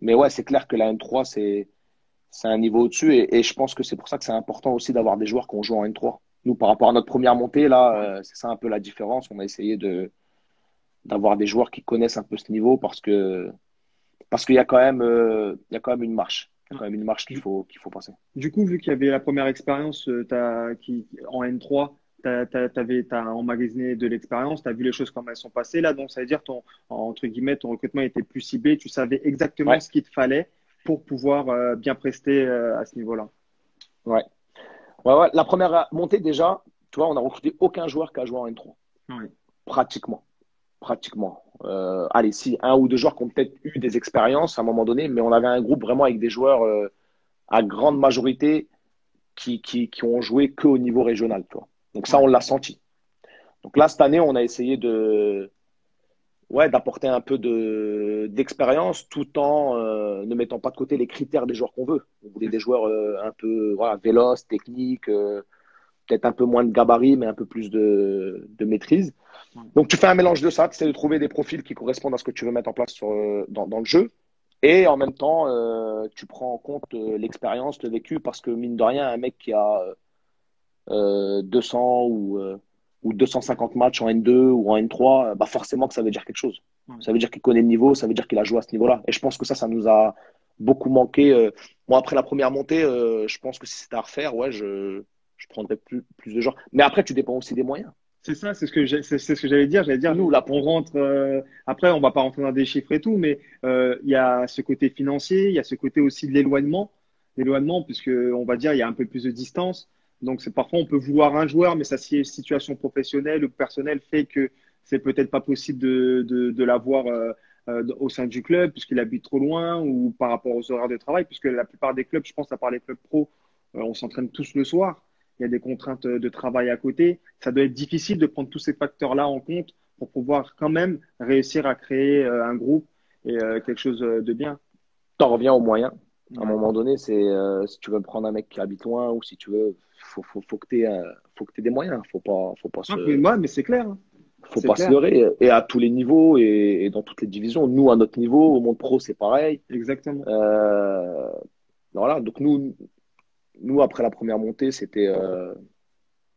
Mais ouais, c'est clair que la N3, c'est un niveau au-dessus. Et je pense que c'est pour ça que c'est important aussi d'avoir des joueurs qui ont joué en N3. Nous, par rapport à notre première montée, Ouais. là, c'est ça un peu la différence. On a essayé d'avoir des joueurs qui connaissent un peu ce niveau parce qu'il y a quand même une marche. Il y a Ouais. quand même une marche qu'il Du, faut, qu'il faut passer. du coup, vu qu'il y avait la première expérience en N3, t'as emmagasiné de l'expérience, tu as vu les choses comme elles sont passées là, donc ça veut dire entre guillemets, ton recrutement était plus ciblé, tu savais exactement Ouais, ce qu'il te fallait pour pouvoir bien prester à ce niveau-là. ouais. Ouais, ouais. La première montée, déjà, tu vois, on n'a recruté aucun joueur qui a joué en N3. Ouais. Pratiquement. Pratiquement. Allez, si, un ou deux joueurs qui ont peut-être eu des expériences à un moment donné, mais on avait un groupe vraiment avec des joueurs à grande majorité qui ont joué que au niveau régional, tu vois. Donc ça, Ouais. on l'a senti. Donc là, cette année, on a essayé ouais, d'apporter un peu d'expérience tout en ne mettant pas de côté les critères des joueurs qu'on veut. On voulait C'est des joueurs un peu voilà, véloces, techniques, peut-être un peu moins de gabarit, mais un peu plus de maîtrise. ouais. Donc tu fais un mélange de ça, tu essaies de trouver des profils qui correspondent à ce que tu veux mettre en place dans le jeu. Et en même temps, tu prends en compte l'expérience, le vécu, parce que mine de rien, un mec qui a 200 ou 250 matchs en N2 ou en N3, bah forcément que ça veut dire quelque chose. Ouais. Ça veut dire qu'il connaît le niveau, ça veut dire qu'il a joué à ce niveau-là. Et je pense que ça nous a beaucoup manqué. Moi, après la première montée, je pense que si c'était à refaire, ouais, je prendrais plus de joueurs. Mais après, tu dépends aussi des moyens. C'est ça, c'est ce que j'allais dire. J'allais dire, Nous, là, on rentre. Après, on va pas rentrer dans des chiffres et tout, mais il y a ce côté financier, il y a ce côté aussi de l'éloignement, puisque on va dire il y a un peu plus de distance. Donc c'est parfois on peut vouloir un joueur, mais sa situation professionnelle ou personnelle fait que c'est peut-être pas possible de l'avoir au sein du club puisqu'il habite trop loin ou par rapport aux horaires de travail, puisque la plupart des clubs, je pense à part les clubs pro, on s'entraîne tous le soir. Il y a des contraintes de travail à côté. Ça doit être difficile de prendre tous ces facteurs-là en compte pour pouvoir quand même réussir à créer un groupe et quelque chose de bien. t'en reviens aux moyens. À un Ouais. moment donné, c'est si tu veux prendre un mec qui habite loin ou si tu veux, faut que tu aies des moyens. Ouais, mais c'est clair, hein. Faut C'est pas se clair. leurrer. Et à tous les niveaux et dans toutes les divisions. Nous, à notre niveau, au monde pro, c'est pareil. Exactement. Euh, voilà. Donc nous, après la première montée,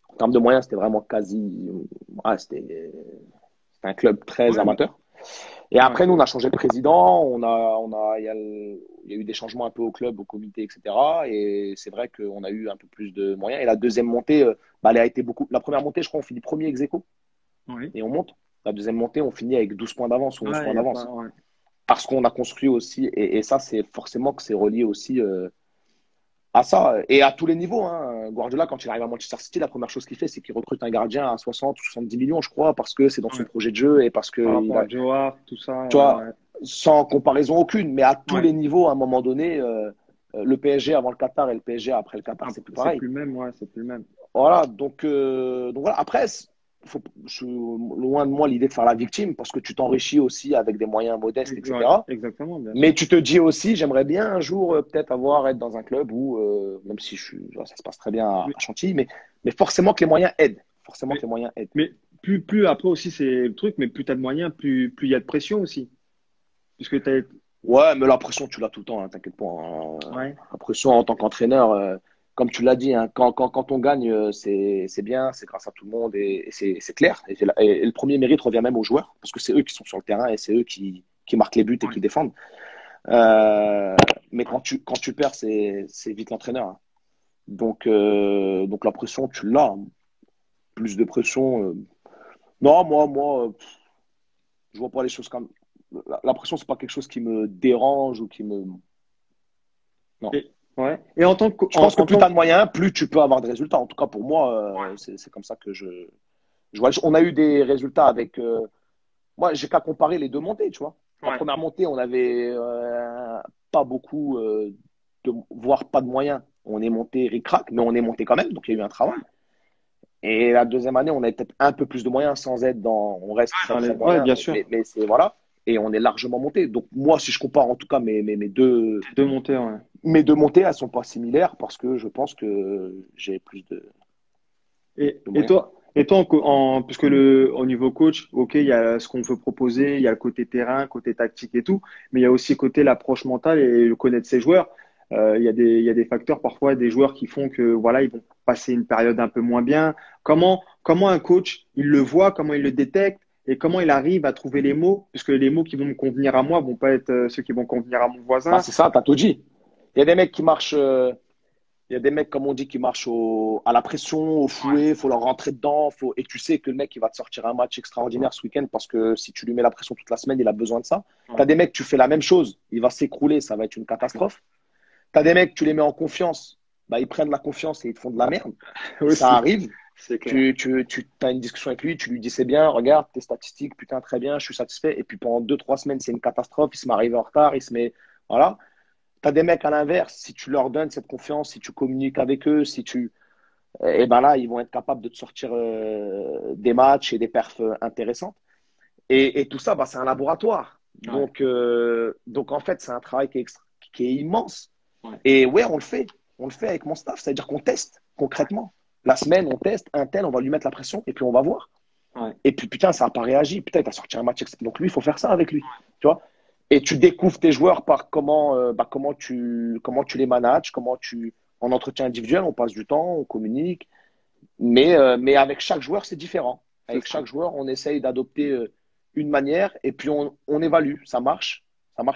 en termes de moyens, c'était vraiment quasi. C'était un club très Ouais, bah, amateur. Et ouais, après, nous, on a changé de président. Il y a eu des changements un peu au club, au comité, etc. Et c'est vrai qu'on a eu un peu plus de moyens. Et la deuxième montée, bah, elle a été beaucoup. La première montée, je crois, on finit premier ex aequo ouais. et on monte. La deuxième montée, on finit avec 12 points d'avance ou 11 Ouais, points y a pas, d'avance. ouais. Parce qu'on a construit aussi, et ça, c'est forcément que c'est relié aussi à ça. Et à tous les niveaux. Hein. Guardiola, quand il arrive à Manchester City, la première chose qu'il fait, c'est qu'il recrute un gardien à 60 ou 70 millions, je crois, parce que c'est dans son Ouais. projet de jeu et parce Par que rapport à Joe Hart, tout ça, tu vois, ouais. sans comparaison aucune, mais à tous Ouais. les niveaux, à un moment donné, le PSG avant le Qatar et le PSG après le Qatar, Ah, c'est plus c'est pareil. plus le même, ouais, c'est plus le même. Voilà, donc voilà. Après, je suis loin de moi l'idée de faire la victime parce que tu t'enrichis aussi avec des moyens modestes, Ouais, etc. exactement, bien Mais sûr. tu te dis aussi, j'aimerais bien un jour peut-être être dans un club où, même si ça se passe très bien Mais, à Chantilly, mais forcément que les moyens aident. Forcément que mais, les moyens aident. mais plus après aussi, c'est le truc, mais plus tu as de moyens, plus il y a de pression aussi. Puisque tu as. Ouais, mais la pression, tu l'as tout le temps, hein, t'inquiète pas, hein. Ouais, La pression en tant qu'entraîneur, comme tu l'as dit, hein, quand on gagne, c'est bien, c'est grâce à tout le monde et c'est clair. Et le premier mérite revient même aux joueurs, parce que c'est eux qui sont sur le terrain et c'est eux qui marquent les buts et ouais, qui défendent. Euh, mais quand tu perds, c'est vite l'entraîneur, hein. Donc la pression, tu l'as. Plus de pression. Non, je vois pas les choses comme. La pression, c'est pas quelque chose qui me dérange ou qui me. Non. ouais. Et en tant que, Je pense que en plus tant tu as que. de moyens, plus tu peux avoir des résultats. En tout cas, pour moi, c'est comme ça que je vois. On a eu des résultats avec. Moi, j'ai qu'à comparer les deux montées, tu vois. La Ouais, première montée, on avait pas beaucoup, voire pas de moyens. On est monté ric-rac, mais on est monté quand même. Donc, il y a eu un travail. Et la deuxième année, on a peut-être un peu plus de moyens sans être dans. On reste très, très ouais, moyen, bien sûr. mais c'est. Voilà. Et on est largement monté. Donc, moi, si je compare en tout cas Deux montées, ouais. mes deux montées, elles sont pas similaires parce que je pense que j'ai plus de Et moyens. toi, puisque au niveau coach, ok, il y a ce qu'on veut proposer, il y a le côté terrain, côté tactique et tout, mais il y a aussi côté l'approche mentale et le connaître ses joueurs. Il y a des facteurs parfois, des joueurs qui font que voilà, ils vont passer une période un peu moins bien. Comment un coach, il le voit, comment il le détecte et comment il arrive à trouver les mots, puisque les mots qui vont me convenir à moi vont pas être ceux qui vont convenir à mon Bah, voisin. c'est ça, t'as tout dit. Il y a des mecs qui marchent, il y a des mecs, comme on dit, qui marchent à la pression, au fouet, faut leur rentrer dedans, et tu sais que le mec, il va te sortir un match extraordinaire ce week-end parce que si tu lui mets la pression toute la semaine, il a besoin de ça. Ouais, T'as des mecs, tu fais la même chose, il va s'écrouler, ça va être une catastrophe. T'as des mecs, tu les mets en confiance, bah, ils prennent la confiance et ils te font de la merde. Ça aussi, arrive. c'est clair. Tu as une discussion avec lui, tu lui dis c'est bien, regarde tes statistiques, putain, très bien, je suis satisfait. Et puis pendant 2, 3 semaines, c'est une catastrophe, il se met arrivé en retard, il se met. Voilà. Tu as des mecs à l'inverse, si tu leur donnes cette confiance, si tu communiques avec eux, si tu. Et ben là, ils vont être capables de te sortir des matchs et des perfs intéressantes. Et tout ça, bah, c'est un laboratoire. Ouais, Donc en fait, c'est un travail qui est immense. ouais, Et ouais, on le fait. On le fait avec mon staff. C'est-à-dire qu'on teste concrètement. La semaine, on teste un tel, on va lui mettre la pression et puis on va voir. ouais. Et puis putain, ça n'a pas réagi. Putain, il a sorti un match. Donc lui, il faut faire ça avec lui. Tu vois? Et tu découvres tes joueurs par comment tu les manages, en entretien individuel, on passe du temps, on communique. Mais avec chaque joueur, c'est différent. C'est Avec ça. chaque joueur, on essaye d'adopter une manière et puis on évalue. Ça marche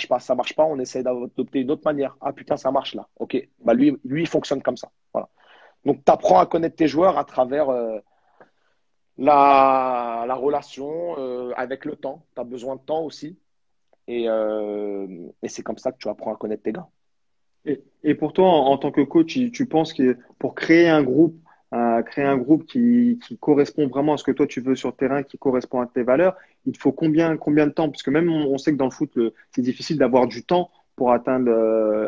pas, ça marche pas, on essaye d'adopter une autre manière. Ah putain, ça marche là. Ok, bah lui, il fonctionne comme ça. Voilà. Donc, tu apprends à connaître tes joueurs à travers la relation, avec le temps. Tu as besoin de temps aussi. Et c'est comme ça que tu apprends à connaître tes gars. Et pour toi, en tant que coach, tu penses que pour créer un groupe qui correspond vraiment à ce que toi tu veux sur le terrain, qui correspond à tes valeurs, il te faut combien de temps? Parce que même on sait que dans le foot, c'est difficile d'avoir du temps pour atteindre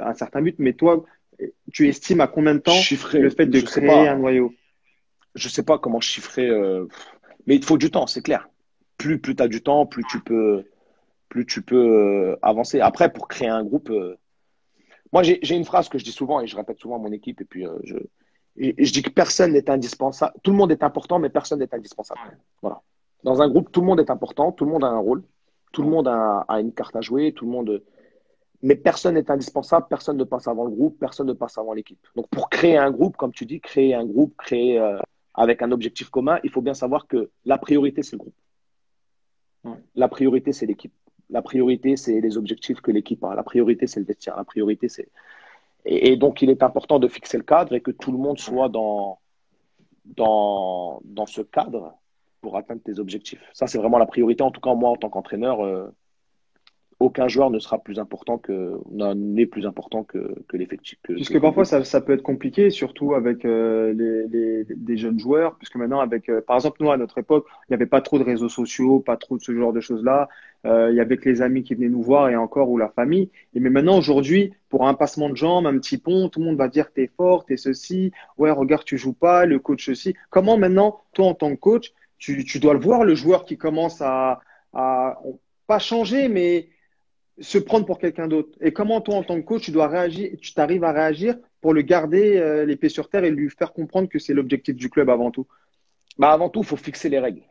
un certain but, mais toi, tu estimes à combien de temps le Chiffrer, fait de créer un noyau? je sais pas comment chiffrer, mais il te faut du temps, c'est clair. Plus tu as du temps, plus tu peux avancer. Après, pour créer un groupe, moi j'ai une phrase que je dis souvent et je répète souvent à mon équipe et je dis que personne n'est indispensable. Tout le monde est important, mais personne n'est indispensable. Voilà. Dans un groupe, tout le monde est important, tout le monde a un rôle, tout le Ouais, monde a une carte à jouer, tout le monde. Mais personne n'est indispensable, personne ne passe avant le groupe, personne ne passe avant l'équipe. Donc pour créer un groupe, comme tu dis, créer un groupe, créer avec un objectif commun, il faut bien savoir que la priorité, c'est le groupe. ouais, La priorité, c'est l'équipe. La priorité, c'est les objectifs que l'équipe a. La priorité, c'est le vestiaire. La priorité, c'est. Et donc, il est important de fixer le cadre et que tout le monde soit dans ce cadre pour atteindre tes objectifs. Ça, c'est vraiment la priorité. En tout cas, moi, en tant qu'entraîneur, aucun joueur ne sera plus important n'est plus important que l'effectif, puisque que le parfois groupe. ça peut être compliqué, surtout avec des jeunes joueurs, puisque maintenant avec, par exemple nous à notre époque, il n'y avait pas trop de réseaux sociaux, pas trop de ce genre de choses-là. il y avait que les amis qui venaient nous voir et encore, ou la famille. Et mais maintenant, aujourd'hui, pour un passement de jambes, un petit pont, tout le monde va dire t'es fort, t'es ceci. Ouais, regarde, tu joues pas, le coach ceci. Comment maintenant, toi, en tant que coach, tu dois le voir, le joueur qui commence à pas changer, mais se prendre pour quelqu'un d'autre. Et comment toi, en tant que coach, tu dois réagir, tu t'arrives à réagir pour le garder les pieds sur terre et lui faire comprendre que c'est l'objectif du club avant tout. Bah, avant tout, il faut fixer les règles.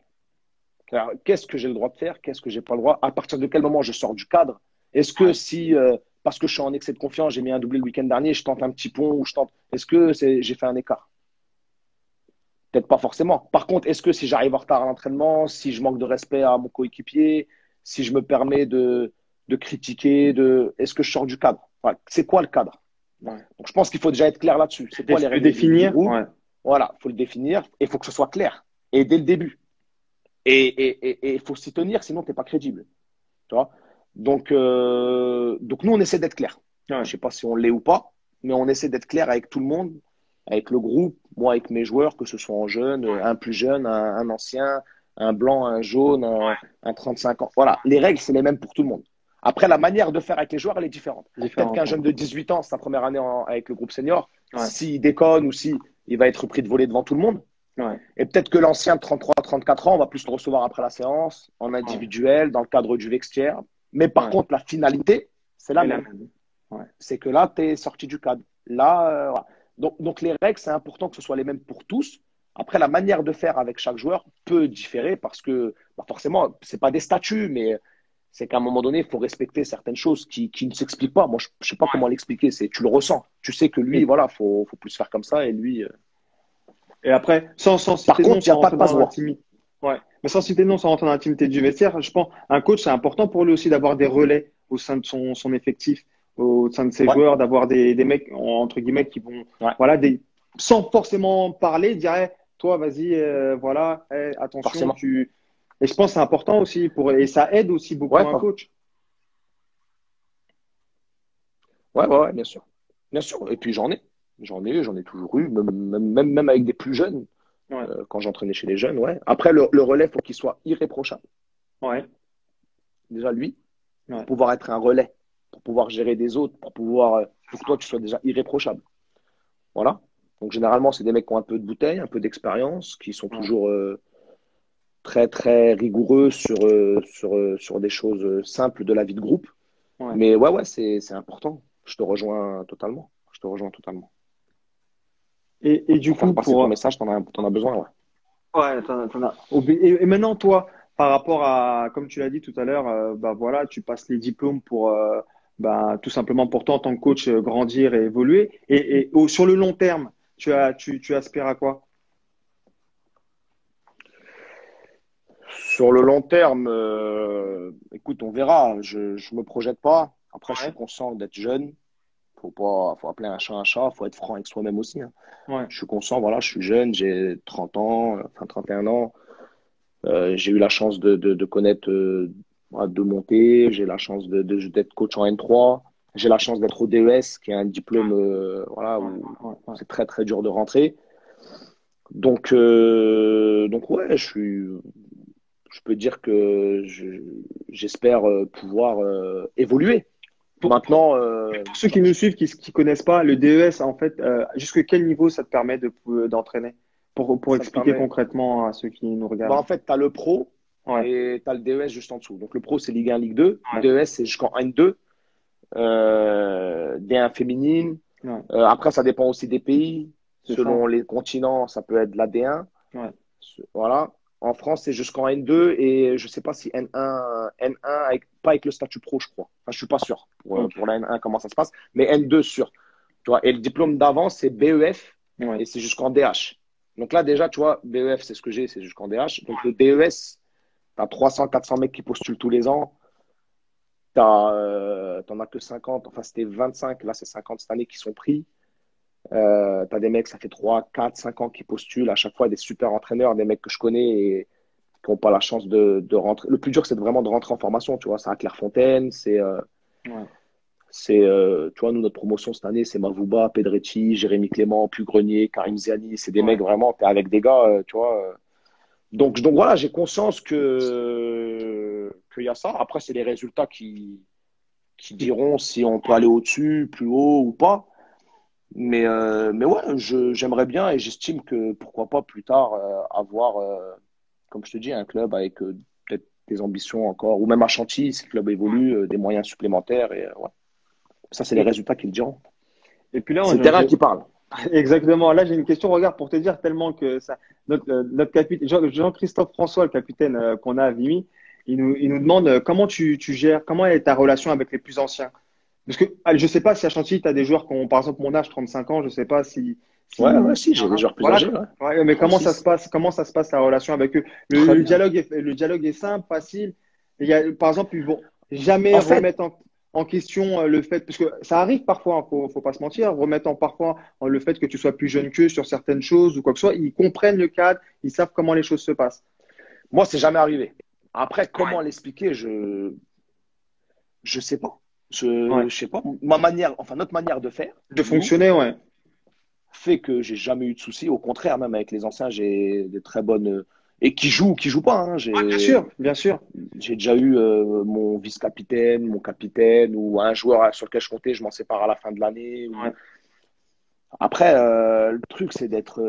Alors, qu'est-ce que j'ai le droit de faire? Qu'est-ce que j'ai pas le droit? À partir de quel moment je sors du cadre? Est-ce que si, parce que je suis en excès de confiance, j'ai mis un doublé le week-end dernier, je tente un petit pont ou je tente, est-ce que j'ai fait un écart? Peut-être pas forcément. Par contre, est-ce que si j'arrive en retard à l'entraînement, si je manque de respect à mon coéquipier, si je me permets de critiquer, est-ce que je sors du cadre? Voilà. C'est quoi le cadre? Ouais. Donc, je pense qu'il faut déjà être clair là-dessus. C'est quoi les Le règles du définir, groupe? ouais. Voilà, il faut le définir et il faut que ce soit clair. Et dès le début. Et il faut s'y tenir, sinon tu n'es pas crédible. Tu vois, donc, nous, on essaie d'être clair. Ouais. Je ne sais pas si on l'est ou pas, mais on essaie d'être clair avec tout le monde, avec le groupe, moi avec mes joueurs, que ce soit en jeune, un plus jeune, un ancien, un blanc, un jaune, un 35 ans. Voilà, les règles, c'est les mêmes pour tout le monde. Après, la manière de faire avec les joueurs, elle est différente. Peut-être qu'un jeune de 18 ans, sa première année avec le groupe senior, Ouais. s'il déconne ou s'il va être pris de voler devant tout le monde. Ouais. Et peut-être que l'ancien de 33, 34 ans, on va plus le recevoir après la séance, en individuel, dans le cadre du vestiaire. Mais par contre, la finalité, c'est la même. Ouais. C'est que là, tu es sorti du cadre. Là, voilà. Donc, les règles, c'est important que ce soit les mêmes pour tous. Après, la manière de faire avec chaque joueur peut différer parce que forcément, ce n'est pas des statuts, mais c'est qu'à un moment donné, il faut respecter certaines choses qui ne s'expliquent pas. Moi, je ne sais pas comment l'expliquer. Tu le ressens. Tu sais que lui, voilà, faut plus faire comme ça et lui. Et après, sans Par citer de nom, contre, il n'y a sans pas de rentrer dans passe-voix. l'intimité. Ouais. Mais sans citer de nom, sans rentrer dans l'intimité du vestiaire, je pense un coach, c'est important pour lui aussi d'avoir des relais au sein de son effectif, au sein de ses Ouais. joueurs, d'avoir des mecs, entre guillemets, qui vont, voilà, sans forcément parler, dirait, toi, vas-y, voilà, attention, Forcément. Et je pense que c'est important aussi et ça aide aussi beaucoup un coach. Ouais, bien sûr. Bien sûr. Et puis j'en ai toujours eu, même avec des plus jeunes, quand j'entraînais chez les jeunes, ouais. Après, le relais, faut qu'il soit irréprochable. Ouais. Déjà, lui, pour pouvoir être un relais, pour pouvoir gérer des autres, pour que toi, tu sois déjà irréprochable. Voilà. Donc, généralement, c'est des mecs qui ont un peu de bouteille, un peu d'expérience, qui sont toujours très, très rigoureux sur des choses simples de la vie de groupe. Ouais. Mais ouais, c'est important. Je te rejoins totalement. Et du coup, passer ton message, t'en as besoin, ouais. Ouais, t'en as. Et maintenant, toi, par rapport à, comme tu l'as dit tout à l'heure, bah voilà, tu passes les diplômes pour, tout simplement pour toi en tant que coach grandir et évoluer. Et sur le long terme, tu aspires à quoi? Sur le long terme, écoute, on verra. Je me projette pas. Après, je suis conscient d'être jeune. Faut appeler un chat un chat. Faut être franc avec soi-même aussi, hein. Ouais. Je suis conscient, voilà, je suis jeune, j'ai 30 ans, enfin 31 ans. J'ai eu la chance de connaître, de monter. J'ai la chance d'être coach en N3. J'ai la chance d'être au DES, qui est un diplôme, voilà, où c'est très très dur de rentrer. Donc ouais, je peux dire que j'espère pouvoir évoluer. Maintenant, Pour ceux qui nous suivent, qui ne connaissent pas, le DES, en fait, jusqu'à quel niveau ça te permet d'entraîner? Pour expliquer concrètement à ceux qui nous regardent. En fait, tu as le pro et tu as le DES juste en dessous. Donc, le pro, c'est Ligue 1, Ligue 2. Le DES, c'est jusqu'en N2. D1 féminine. Après, ça dépend aussi des pays. Selon les continents, ça peut être de la D1. Voilà. En France, c'est jusqu'en N2 et je ne sais pas si N1 pas avec le statut pro, je crois. Enfin, je ne suis pas sûr pour la N1 comment ça se passe, mais N2 sûr. Tu vois, et le diplôme d'avant, c'est BEF et c'est jusqu'en DH. Donc là, déjà, tu vois, BEF, c'est ce que j'ai, c'est jusqu'en DH. Donc le DES, tu as 300, 400 mecs qui postulent tous les ans. T'en as que 50, enfin c'était 25, là c'est 50 cette année qui sont pris. T'as des mecs, ça fait 3, 4, 5 ans qui postulent, à chaque fois des super entraîneurs, des mecs que je connais et qui n'ont pas la chance de rentrer. Le plus dur, c'est vraiment de rentrer en formation, tu vois, c'est à Clairefontaine, tu vois, nous, notre promotion cette année, c'est Mavouba, Pedretti, Jérémy Clément, Pugrenier, Karim Ziani, c'est des mecs vraiment, t'es avec des gars, tu vois, Donc voilà, j'ai conscience qu'il y a ça. Après, c'est les résultats qui diront si on peut aller au-dessus, plus haut ou pas. Mais ouais, j'aimerais bien et j'estime que pourquoi pas plus tard avoir, comme je te dis, un club avec peut-être des ambitions encore, ou même à Chantilly, si le club évolue, des moyens supplémentaires. Et ouais, ça, c'est les Et, résultats qui le diront. et puis là, C'est le terrain qui parle. exactement. Là, j'ai une question, regarde, pour te dire tellement que ça, notre capitaine, Jean-Christophe François, le capitaine qu'on a à Vimy, il nous demande comment tu gères, comment est ta relation avec les plus anciens? Parce que je sais pas si à Chantilly, tu as des joueurs qui ont, par exemple, mon âge, 35 ans, je sais pas Ouais, ouais, si, si, j'ai des joueurs plus voilà, âgés, ouais. ouais, mais Six. comment ça se passe la relation avec eux? Très bien. Le dialogue est simple, facile. Par exemple, ils vont jamais En fait, remettre en question le fait, parce que ça arrive parfois, hein, faut pas se mentir, remettre parfois le fait que tu sois plus jeune qu'eux sur certaines choses ou quoi que ce soit. Ils comprennent le cadre, ils savent comment les choses se passent. moi, c'est jamais arrivé. Après, Ouais. comment l'expliquer, je sais pas. Ouais. Je sais pas. Ma manière, enfin, notre manière de faire, De nous, fonctionner, ouais. fait que j'ai jamais eu de soucis. Au contraire, même avec les anciens, j'ai des très bonnes. Et qui jouent pas. Hein. Ouais, bien sûr, bien sûr. J'ai déjà eu mon vice-capitaine, mon capitaine, ou un joueur sur lequel je comptais, je m'en sépare à la fin de l'année. Ouais. Après, le truc, c'est d'être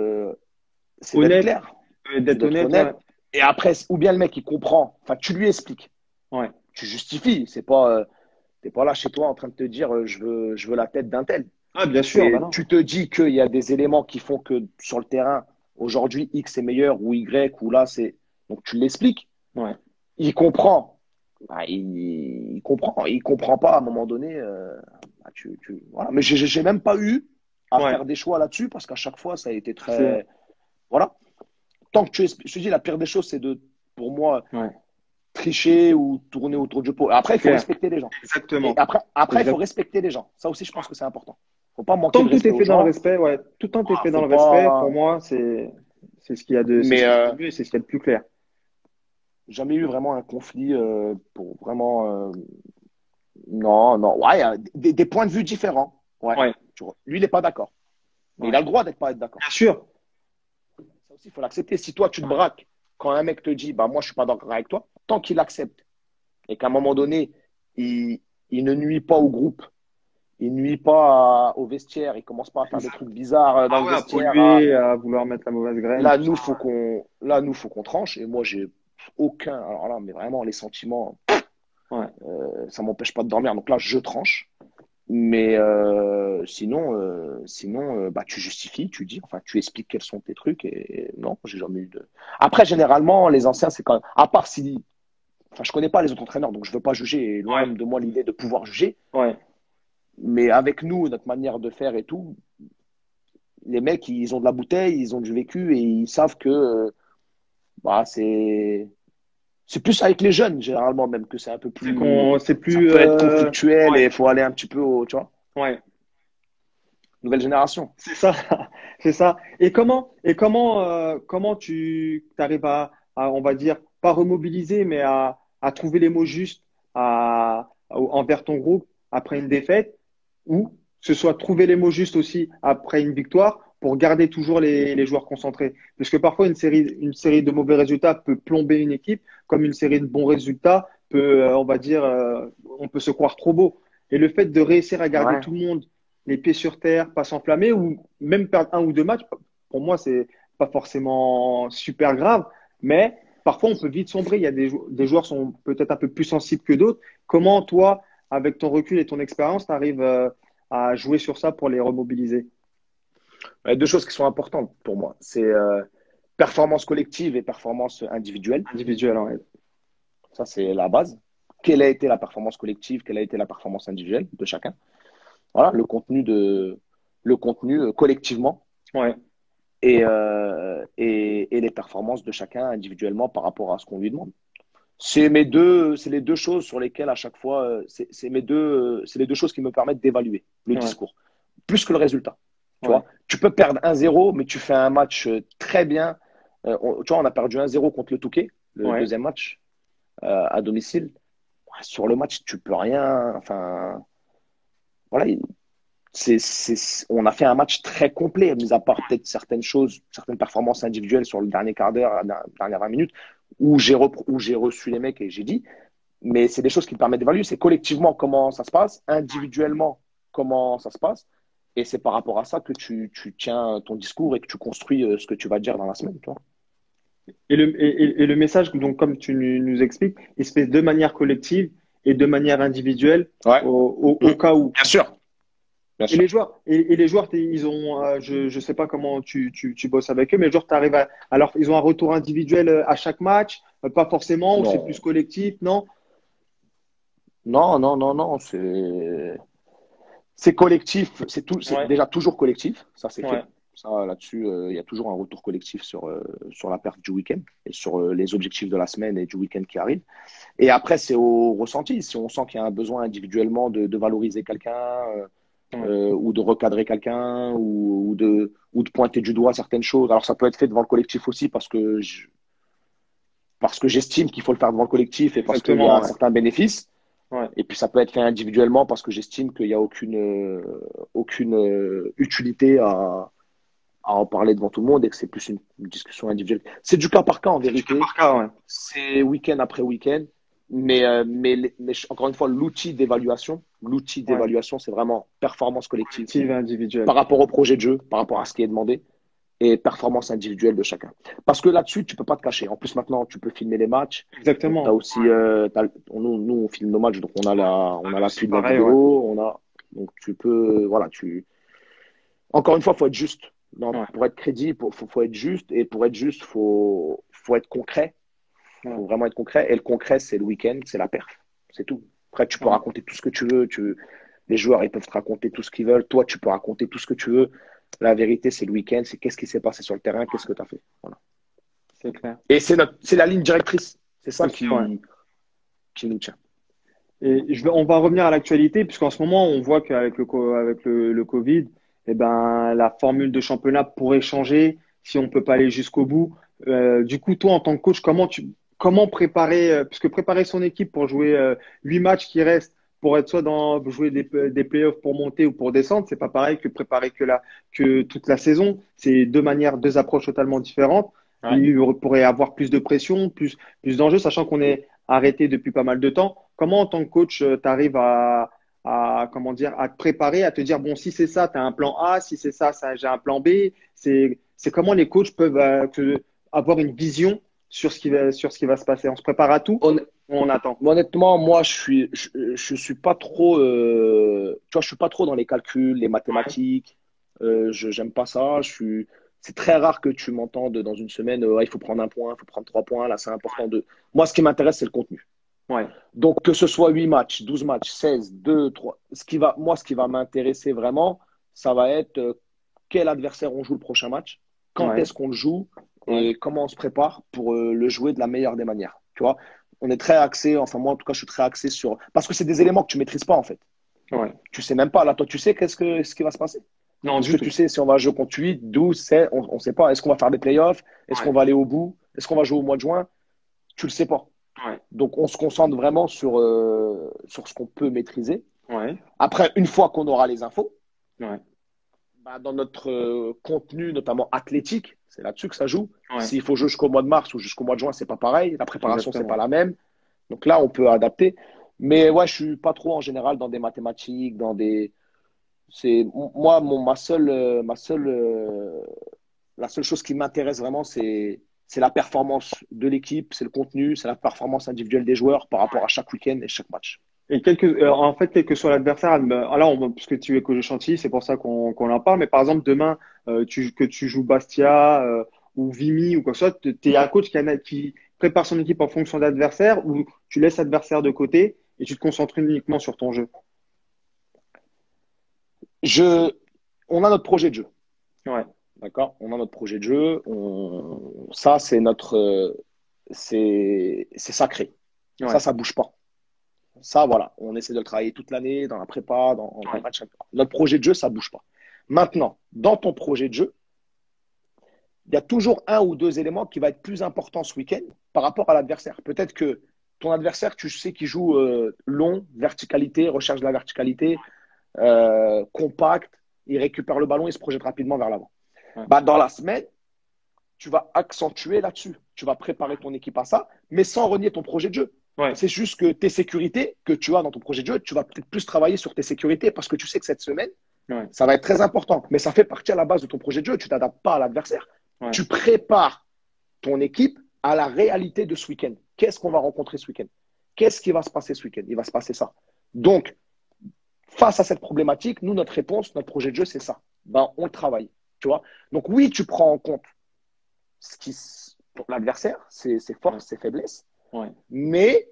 Honnête, clair, c'est d'être d'être honnête, ouais. honnête. Et après, ou bien le mec, il comprend. Enfin, tu lui expliques. Ouais. Tu justifies. T'es pas là chez toi en train de te dire je veux la tête d'un tel. Ah, bien sûr, bah C'est, non. tu te dis qu'il y a des éléments qui font que sur le terrain, aujourd'hui, X est meilleur ou Y, ou là, c'est. Donc, tu l'expliques. Ouais. Il comprend. Bah, il comprend. Il comprend pas à un moment donné. Bah, voilà. Mais j'ai même pas eu à Ouais. faire des choix là-dessus parce qu'à chaque fois, ça a été C'est, très. Voilà. Tant que je te dis, la pire des choses, c'est de, pour moi, ouais. tricher ou tourner autour du pot. Après, C'est il faut clair. respecter les gens. Et Exactement. après, il faut Exact. respecter les gens. Ça aussi, je pense que c'est important. Faut pas manquer Tant de que tout est respect aux fait dans le gens. respect, ouais. Tout tant est Ah, fait dans faut le respect, pour pas. moi, c'est ce Mais qu'il y a de mieux et c'est ce qu'il y a de plus clair. jamais eu vraiment un conflit pour vraiment. Non, non. Ouais, il y a des points de vue différents. Ouais. Ouais. Tu vois. Lui, il n'est pas d'accord. Mais il Ouais. a le droit d'être pas être d'accord. Bien sûr. Ça aussi, il faut l'accepter. Si toi, tu te braques quand un mec te dit, bah, moi, je suis pas d'accord avec toi, tant qu'il accepte et qu'à un moment donné, il, il ne nuit pas au groupe, il nuit pas au vestiaire, il commence pas à faire des Exact. trucs bizarres dans Ah le ouais, à vestiaire. polluer, à vouloir mettre la mauvaise graine, tout ça. Là, nous, faut qu'on tranche. Et moi, j'ai aucun, alors là, mais vraiment, les sentiments, Ouais. ça m'empêche pas de dormir. Donc là, je tranche. Mais sinon, bah, tu justifies, tu dis, enfin, tu expliques quels sont tes trucs. Et non, j'ai jamais eu de. Après, généralement, les anciens, c'est quand même. À part si. Enfin, je connais pas les autres entraîneurs, donc je veux pas juger. Et loin Ouais. de moi l'idée de pouvoir juger. Ouais. Mais avec nous, notre manière de faire et tout, les mecs, ils ont de la bouteille, ils ont du vécu et ils savent que bah, c'est plus avec les jeunes, généralement, même que c'est un peu plus. C'est Ça plus, peut être conflictuel et ouais. il faut aller un petit peu au, tu vois, Ouais. nouvelle génération. C'est ça, c'est ça. Comment tu arrives on va dire, pas remobiliser, mais à trouver les mots justes envers ton groupe après une défaite, ou que ce soit trouver les mots justes aussi après une victoire pour garder toujours les joueurs concentrés. Parce que parfois, une série de mauvais résultats peut plomber une équipe, comme une série de bons résultats peut, on va dire, on peut se croire trop beau. Et le fait de réussir à garder Ouais. tout le monde les pieds sur terre, pas s'enflammer, ou même perdre un ou deux matchs, pour moi, c'est pas forcément super grave, mais parfois on peut vite sombrer. Il y a des joueurs qui sont peut-être un peu plus sensibles que d'autres. Comment toi, avec ton recul et ton expérience, tu arrives à jouer sur ça pour les remobiliser? Il y a deux choses qui sont importantes pour moi. C'est performance collective et performance individuelle. Individuel, ouais. Ça, c'est la base. Quelle a été la performance collective? Quelle a été la performance individuelle de chacun? Voilà, le contenu collectivement Ouais, et les performances de chacun individuellement par rapport à ce qu'on lui demande. C'est les deux choses sur lesquelles à chaque fois, c'est les deux choses qui me permettent d'évaluer le ouais, discours, plus que le résultat. Tu ouais, vois, tu peux perdre 1-0, mais tu fais un match très bien. Tu vois, on a perdu 1-0 contre le Touquet, le ouais. deuxième match à domicile. Ouais, sur le match, tu peux rien. Enfin, voilà, on a fait un match très complet, mis à part peut-être certaines choses, certaines performances individuelles sur le dernier quart d'heure, la dernière 20 minutes, où j'ai reçu les mecs et j'ai dit, mais c'est des choses qui me permettent d'évaluer. C'est collectivement comment ça se passe, individuellement comment ça se passe, et c'est par rapport à ça que tu tiens ton discours et que tu construis ce que tu vas dire dans la semaine. Tu vois. Et le message, donc, comme tu nous expliques, il se fait de manière collective et de manière individuelle Ouais. au cas où. Bien sûr. Bien Et sûr. les joueurs, ils ont, je sais pas comment tu bosses avec eux, mais les joueurs, t'arrives alors, ils ont un retour individuel à chaque match, pas forcément, ou c'est plus Non, collectif, non? non, non, non, non. C'est collectif. C'est Ouais, déjà toujours collectif. Ça, c'est ouais, fait. Ça, là-dessus, il y a toujours un retour collectif sur la perte du week-end et sur les objectifs de la semaine et du week-end qui arrive. Et après, c'est au ressenti. Si on sent qu'il y a un besoin individuellement de valoriser quelqu'un ouais. ou de recadrer quelqu'un ou de pointer du doigt certaines choses. Alors, ça peut être fait devant le collectif aussi parce que j'estime qu'il faut le faire devant le collectif et parce qu'il y a Exactement, un ouais. certain bénéfice. Ouais. Et puis, ça peut être fait individuellement parce que j'estime qu'il n'y a aucune utilité à en parler devant tout le monde et que c'est plus une discussion individuelle. C'est du cas par cas en C'est du cas vérité. par cas, ouais. C'est week-end après week-end. Mais encore une fois, l'outil Ouais. d'évaluation, c'est vraiment performance collective Collective et individuelle. par rapport au projet de jeu, par rapport à ce qui est demandé et performance individuelle de chacun. Parce que là-dessus, tu peux pas te cacher. En plus, maintenant, tu peux filmer les matchs. Donc, tu as Exactement. aussi, nous, on filme nos matchs, donc on a C'est l'appui de la pareil, ouais. vidéo, donc tu peux, voilà, encore une fois, faut être juste. Non, Ouais. pour être crédible, faut être juste. Et pour être juste, faut être concret. Ouais. Faut vraiment être concret. Et le concret, c'est le week-end, c'est la perf. C'est tout. Après, tu peux Ouais. raconter tout ce que tu veux. Les joueurs, ils peuvent te raconter tout ce qu'ils veulent. Toi, tu peux raconter tout ce que tu veux. La vérité, c'est le week-end. C'est qu'est-ce qui s'est passé sur le terrain, qu'est-ce que tu as fait. Voilà. C'est clair. Et c'est la ligne directrice. C'est ça Ok, ouais. qui nous tient. Et on va revenir à l'actualité, puisqu'en ce moment, on voit qu'avec avec le Covid, eh ben, la formule de championnat pourrait changer si on peut pas aller jusqu'au bout. Du coup, toi, en tant que coach, comment préparer, puisque préparer son équipe pour jouer 8 matchs qui restent, pour être soit jouer des playoffs pour monter ou pour descendre, c'est pas pareil que préparer que toute la saison. C'est deux approches totalement différentes. Ouais. Il pourrait y avoir plus de pression, plus d'enjeux, sachant qu'on est arrêté depuis pas mal de temps. Comment, en tant que coach, tu arrives comment dire, à te préparer, à te dire, bon, si c'est ça, tu as un plan A, si c'est ça, j'ai un plan B. C'est comment les coachs peuvent avoir une vision sur ce qui va se passer. On se prépare à tout Hon- ou on attend? Honnêtement, moi, je suis pas trop, tu vois, je suis pas trop dans les calculs, les Ouais, mathématiques. J'aime pas ça. C'est très rare que tu m'entendes dans une semaine. Ouais, il faut prendre un point, il faut prendre 3 points. Là, c'est important de. Moi, ce qui m'intéresse, c'est le contenu. ouais, Donc, que ce soit 8 matchs, 12 matchs, 16, 2, 3. Ce qui va m'intéresser vraiment, ça va être quel adversaire on joue le prochain match, quand ouais, est-ce qu'on le joue ouais, et comment on se prépare pour le jouer de la meilleure des manières. Tu vois, on est très axé, enfin moi en tout cas je suis très axé sur, parce que c'est des éléments que tu maîtrises pas en fait. ouais. Tu sais même pas, là toi tu sais ce qui va se passer. Non, Est-ce du que tout. tu sais si on va jouer contre 8, 12, 16, on ne sait pas. Est-ce qu'on va faire des playoffs? Est-ce qu'on Ouais, va aller au bout? Est-ce qu'on va jouer au mois de juin? Tu le sais pas. ouais, Donc on se concentre vraiment sur ce qu'on peut maîtriser. ouais, Après, une fois qu'on aura les infos, ouais, bah, dans notre contenu, notamment athlétique, c'est là-dessus que ça joue. ouais, S'il faut jouer jusqu'au mois de mars ou jusqu'au mois de juin, c'est pas pareil. La préparation, c'est pas exactement. la même. Donc là, on peut adapter. Mais ouais, je suis pas trop en général dans des mathématiques, dans des. C'est moi, la seule chose qui m'intéresse vraiment, c'est la performance de l'équipe, c'est le contenu, c'est la performance individuelle des joueurs par rapport à chaque week-end et chaque match. Et en fait, quel que soit l'adversaire, puisque tu es coach de Chantilly, c'est pour ça qu'on en parle. Mais par exemple, demain, que tu joues Bastia ou Vimy ou quoi que ce soit, tu es un coach qui prépare son équipe en fonction d'adversaire ou tu laisses l'adversaire de côté et tu te concentres uniquement sur ton jeu. Je, on a notre projet de jeu. Ouais, D'accord? On a notre projet de jeu. Ça, c'est sacré. ouais, Ça bouge pas. Ça, voilà. On essaie de le travailler toute l'année, dans la prépa, dans le ouais, match. Notre projet de jeu, ça bouge pas. Maintenant, dans ton projet de jeu, il y a toujours un ou deux éléments qui vont être plus importants ce week-end par rapport à l'adversaire. Peut-être que ton adversaire, tu sais qu'il joue long, verticalité, recherche de la verticalité. compact, il récupère le ballon, il se projette rapidement vers l'avant. Ouais. Bah, dans la semaine, tu vas accentuer là-dessus. Tu vas préparer ton équipe à ça, mais sans renier ton projet de jeu. Ouais. C'est juste que tes sécurités que tu as dans ton projet de jeu, tu vas peut-être plus travailler sur tes sécurités parce que tu sais que cette semaine, Ouais. ça va être très important. Mais ça fait partie à la base de ton projet de jeu. Tu ne t'adaptes pas à l'adversaire. Ouais. Tu prépares ton équipe à la réalité de ce week-end. Qu'est-ce qu'on va rencontrer ce week-end? Qu'est-ce qui va se passer ce week-end? Il va se passer ça. Donc, face à cette problématique, nous, notre réponse, notre projet de jeu, c'est ça. Ben, on le travaille. Tu vois? Donc, oui, tu prends en compte ce qui, l'adversaire, ses forces, ses faiblesses. Ouais. Mais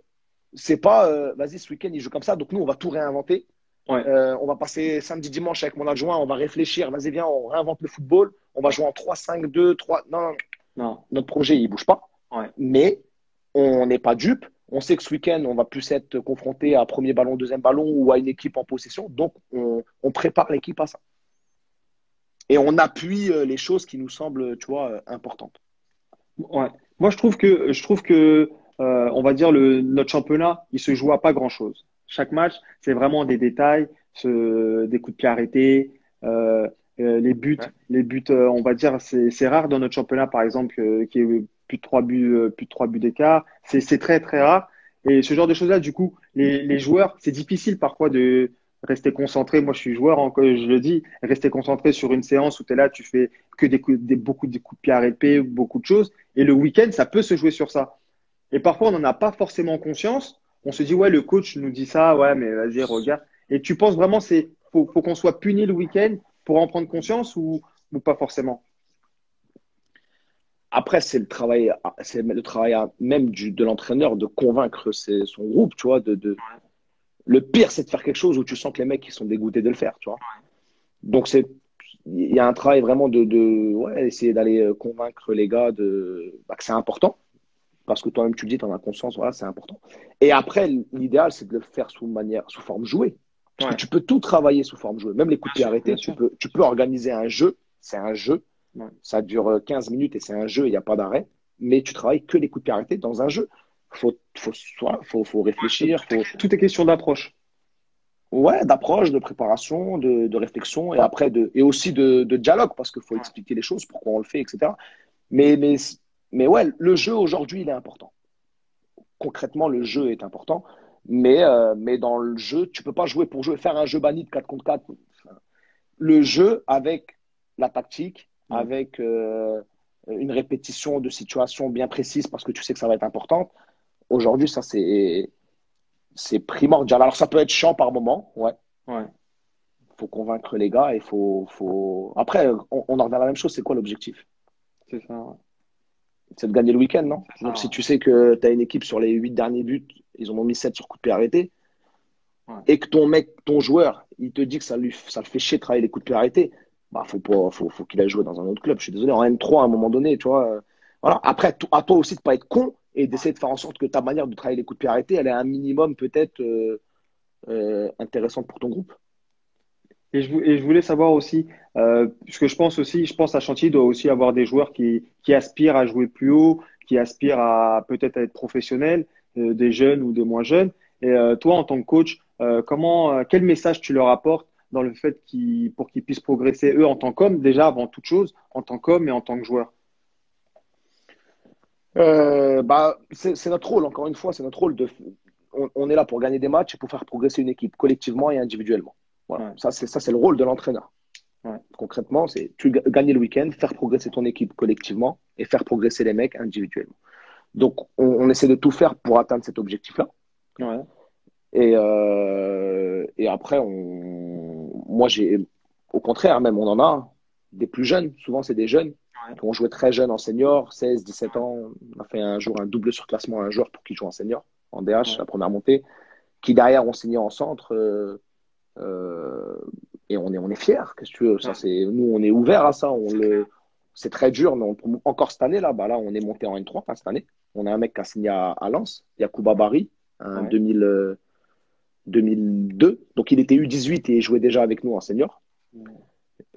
c'est pas, vas-y, ce week-end, il joue comme ça. Donc, nous, on va tout réinventer. Ouais. On va passer samedi, dimanche avec mon adjoint. On va réfléchir. Vas-y, viens, on réinvente le football. On va jouer en 3-5-2, 3. Non, Non. notre projet, il bouge pas. Ouais. Mais on n'est pas dupe. On sait que ce week-end, on va plus être confronté à premier ballon, deuxième ballon ou à une équipe en possession. Donc, on prépare l'équipe à ça. Et on appuie les choses qui nous semblent, tu vois, importantes. Ouais. Moi, je trouve que on va dire notre championnat, il se joue à pas grand-chose. Chaque match, c'est vraiment des détails, des coups de pied arrêtés, les buts, Ouais. on va dire, c'est rare dans notre championnat, par exemple, qu'il y ait plus de 3 buts d'écart. C'est très, très rare. Et ce genre de choses-là, du coup, les joueurs, c'est difficile parfois de rester concentré. Moi, je suis joueur, je le dis, rester concentré sur une séance où tu es là, tu fais que beaucoup de coups de pied arrêtés, beaucoup de choses. Et le week-end, ça peut se jouer sur ça. Et parfois, on n'en a pas forcément conscience. On se dit, ouais, le coach nous dit ça, ouais, mais vas-y, regarde. Et tu penses vraiment, faut qu'on soit puni le week-end pour en prendre conscience ou pas forcément? Après, c'est le travail même de l'entraîneur de convaincre son groupe, tu vois. Le pire, c'est de faire quelque chose où tu sens que les mecs ils sont dégoûtés de le faire, tu vois. Donc, il y a un travail vraiment ouais, essayer d'aller convaincre les gars que c'est important. Parce que toi-même, tu le dis, tu en as conscience, voilà, c'est important. Et après, l'idéal, c'est de le faire sous forme jouée. Parce que Ouais, tu peux tout travailler sous forme jouée. Même les coups de pied bien arrêtés, tu sûr. peux organiser un jeu. C'est un jeu. Ouais. Ça dure 15 minutes et c'est un jeu, il n'y a pas d'arrêt. Mais tu travailles que les coups de pied arrêtés dans un jeu. Faut réfléchir. Tout est question d'approche. Ouais, d'approche, de préparation, de réflexion et après et aussi de dialogue parce qu'il faut expliquer les choses, pourquoi on le fait, etc. Mais, mais, mais ouais, le jeu aujourd'hui, il est important. Concrètement, le jeu est important. Mais dans le jeu, tu peux pas jouer pour jouer, faire un jeu banni de 4 contre 4. Le jeu avec la tactique, Ouais. avec une répétition de situations bien précises parce que tu sais que ça va être important. Aujourd'hui, ça, c'est primordial. Alors, ça peut être chiant par moment, ouais. Ouais. Faut convaincre les gars et Après, on en revient à la même chose. C'est quoi l'objectif? C'est ça. Ouais. C'est de gagner le week-end, non? C'est Donc, ça, si ouais. tu sais que tu as une équipe sur les 8 derniers buts, ils en ont mis 7 sur coup de pied arrêté, Ouais. et que ton joueur, il te dit que ça le fait chier de travailler les coups de pied arrêtés, bah, faut qu'il aille jouer dans un autre club. Je suis désolé, en N3, à un moment donné, tu vois. Voilà. Après, à toi aussi de pas être con et d'essayer de faire en sorte que ta manière de travailler les coups de pied arrêtés, elle est un minimum peut-être intéressante pour ton groupe. Et je voulais savoir aussi, puisque je pense à Chantilly doit aussi avoir des joueurs qui aspirent à jouer plus haut, qui aspirent à peut-être à être professionnels, des jeunes ou des moins jeunes. Et toi, en tant que coach, quel message tu leur apportes dans le fait pour qu'ils puissent progresser eux en tant qu'hommes, déjà avant toute chose, en tant qu'hommes et en tant que joueurs? Bah, c'est notre rôle, encore une fois, c'est notre rôle on est là pour gagner des matchs et pour faire progresser une équipe collectivement et individuellement. Voilà. Ouais, Ça, c'est le rôle de l'entraîneur. ouais, Concrètement, c'est gagner le week-end, faire progresser ton équipe collectivement et faire progresser les mecs individuellement. Donc, on essaie de tout faire pour atteindre cet objectif-là. ouais, Et après, moi, au contraire, même, on en a des plus jeunes. Souvent, c'est des jeunes qui ont joué très jeunes en senior, 16, 17 ans. On a fait un jour un double surclassement à un joueur pour qu'il joue en senior, en DH, ouais, la première montée, qui derrière ont signé en centre. Euh, et on est fiers, qu'est-ce que tu veux. Ça, nous, on est ouvert à ça. C'est très dur, mais encore cette année, là, on est monté en N3 cette année. On a un mec qui a signé à Lens, Yacouba Barry, un ouais, 2002. Donc, il était U18 et il jouait déjà avec nous en senior.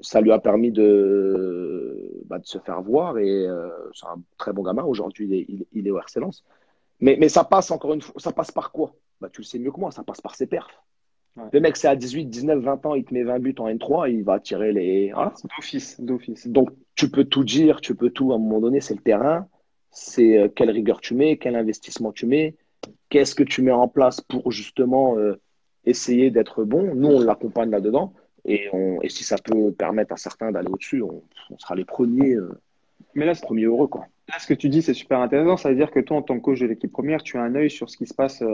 Ça lui a permis de se faire voir et c'est un très bon gamin. Aujourd'hui, il est au RC Lens. Mais ça passe encore une fois, ça passe par quoi? Bah, tu le sais mieux que moi, ça passe par ses perfs. Ouais. Le mec, c'est à 18, 19, 20 ans, il te met 20 buts en N3, il va tirer les. Voilà. D'office. Donc, tu peux tout dire, tu peux tout, à un moment donné, c'est le terrain. C'est quelle rigueur tu mets, quel investissement tu mets, qu'est-ce que tu mets en place pour justement essayer d'être bon. Nous, on l'accompagne là-dedans. Et si ça peut permettre à certains d'aller au-dessus, on sera Mais là, premiers heureux, quoi. là, ce que tu dis, c'est super intéressant. Ça veut dire que toi, en tant que coach de l'équipe première, tu as un œil sur ce qui se passe,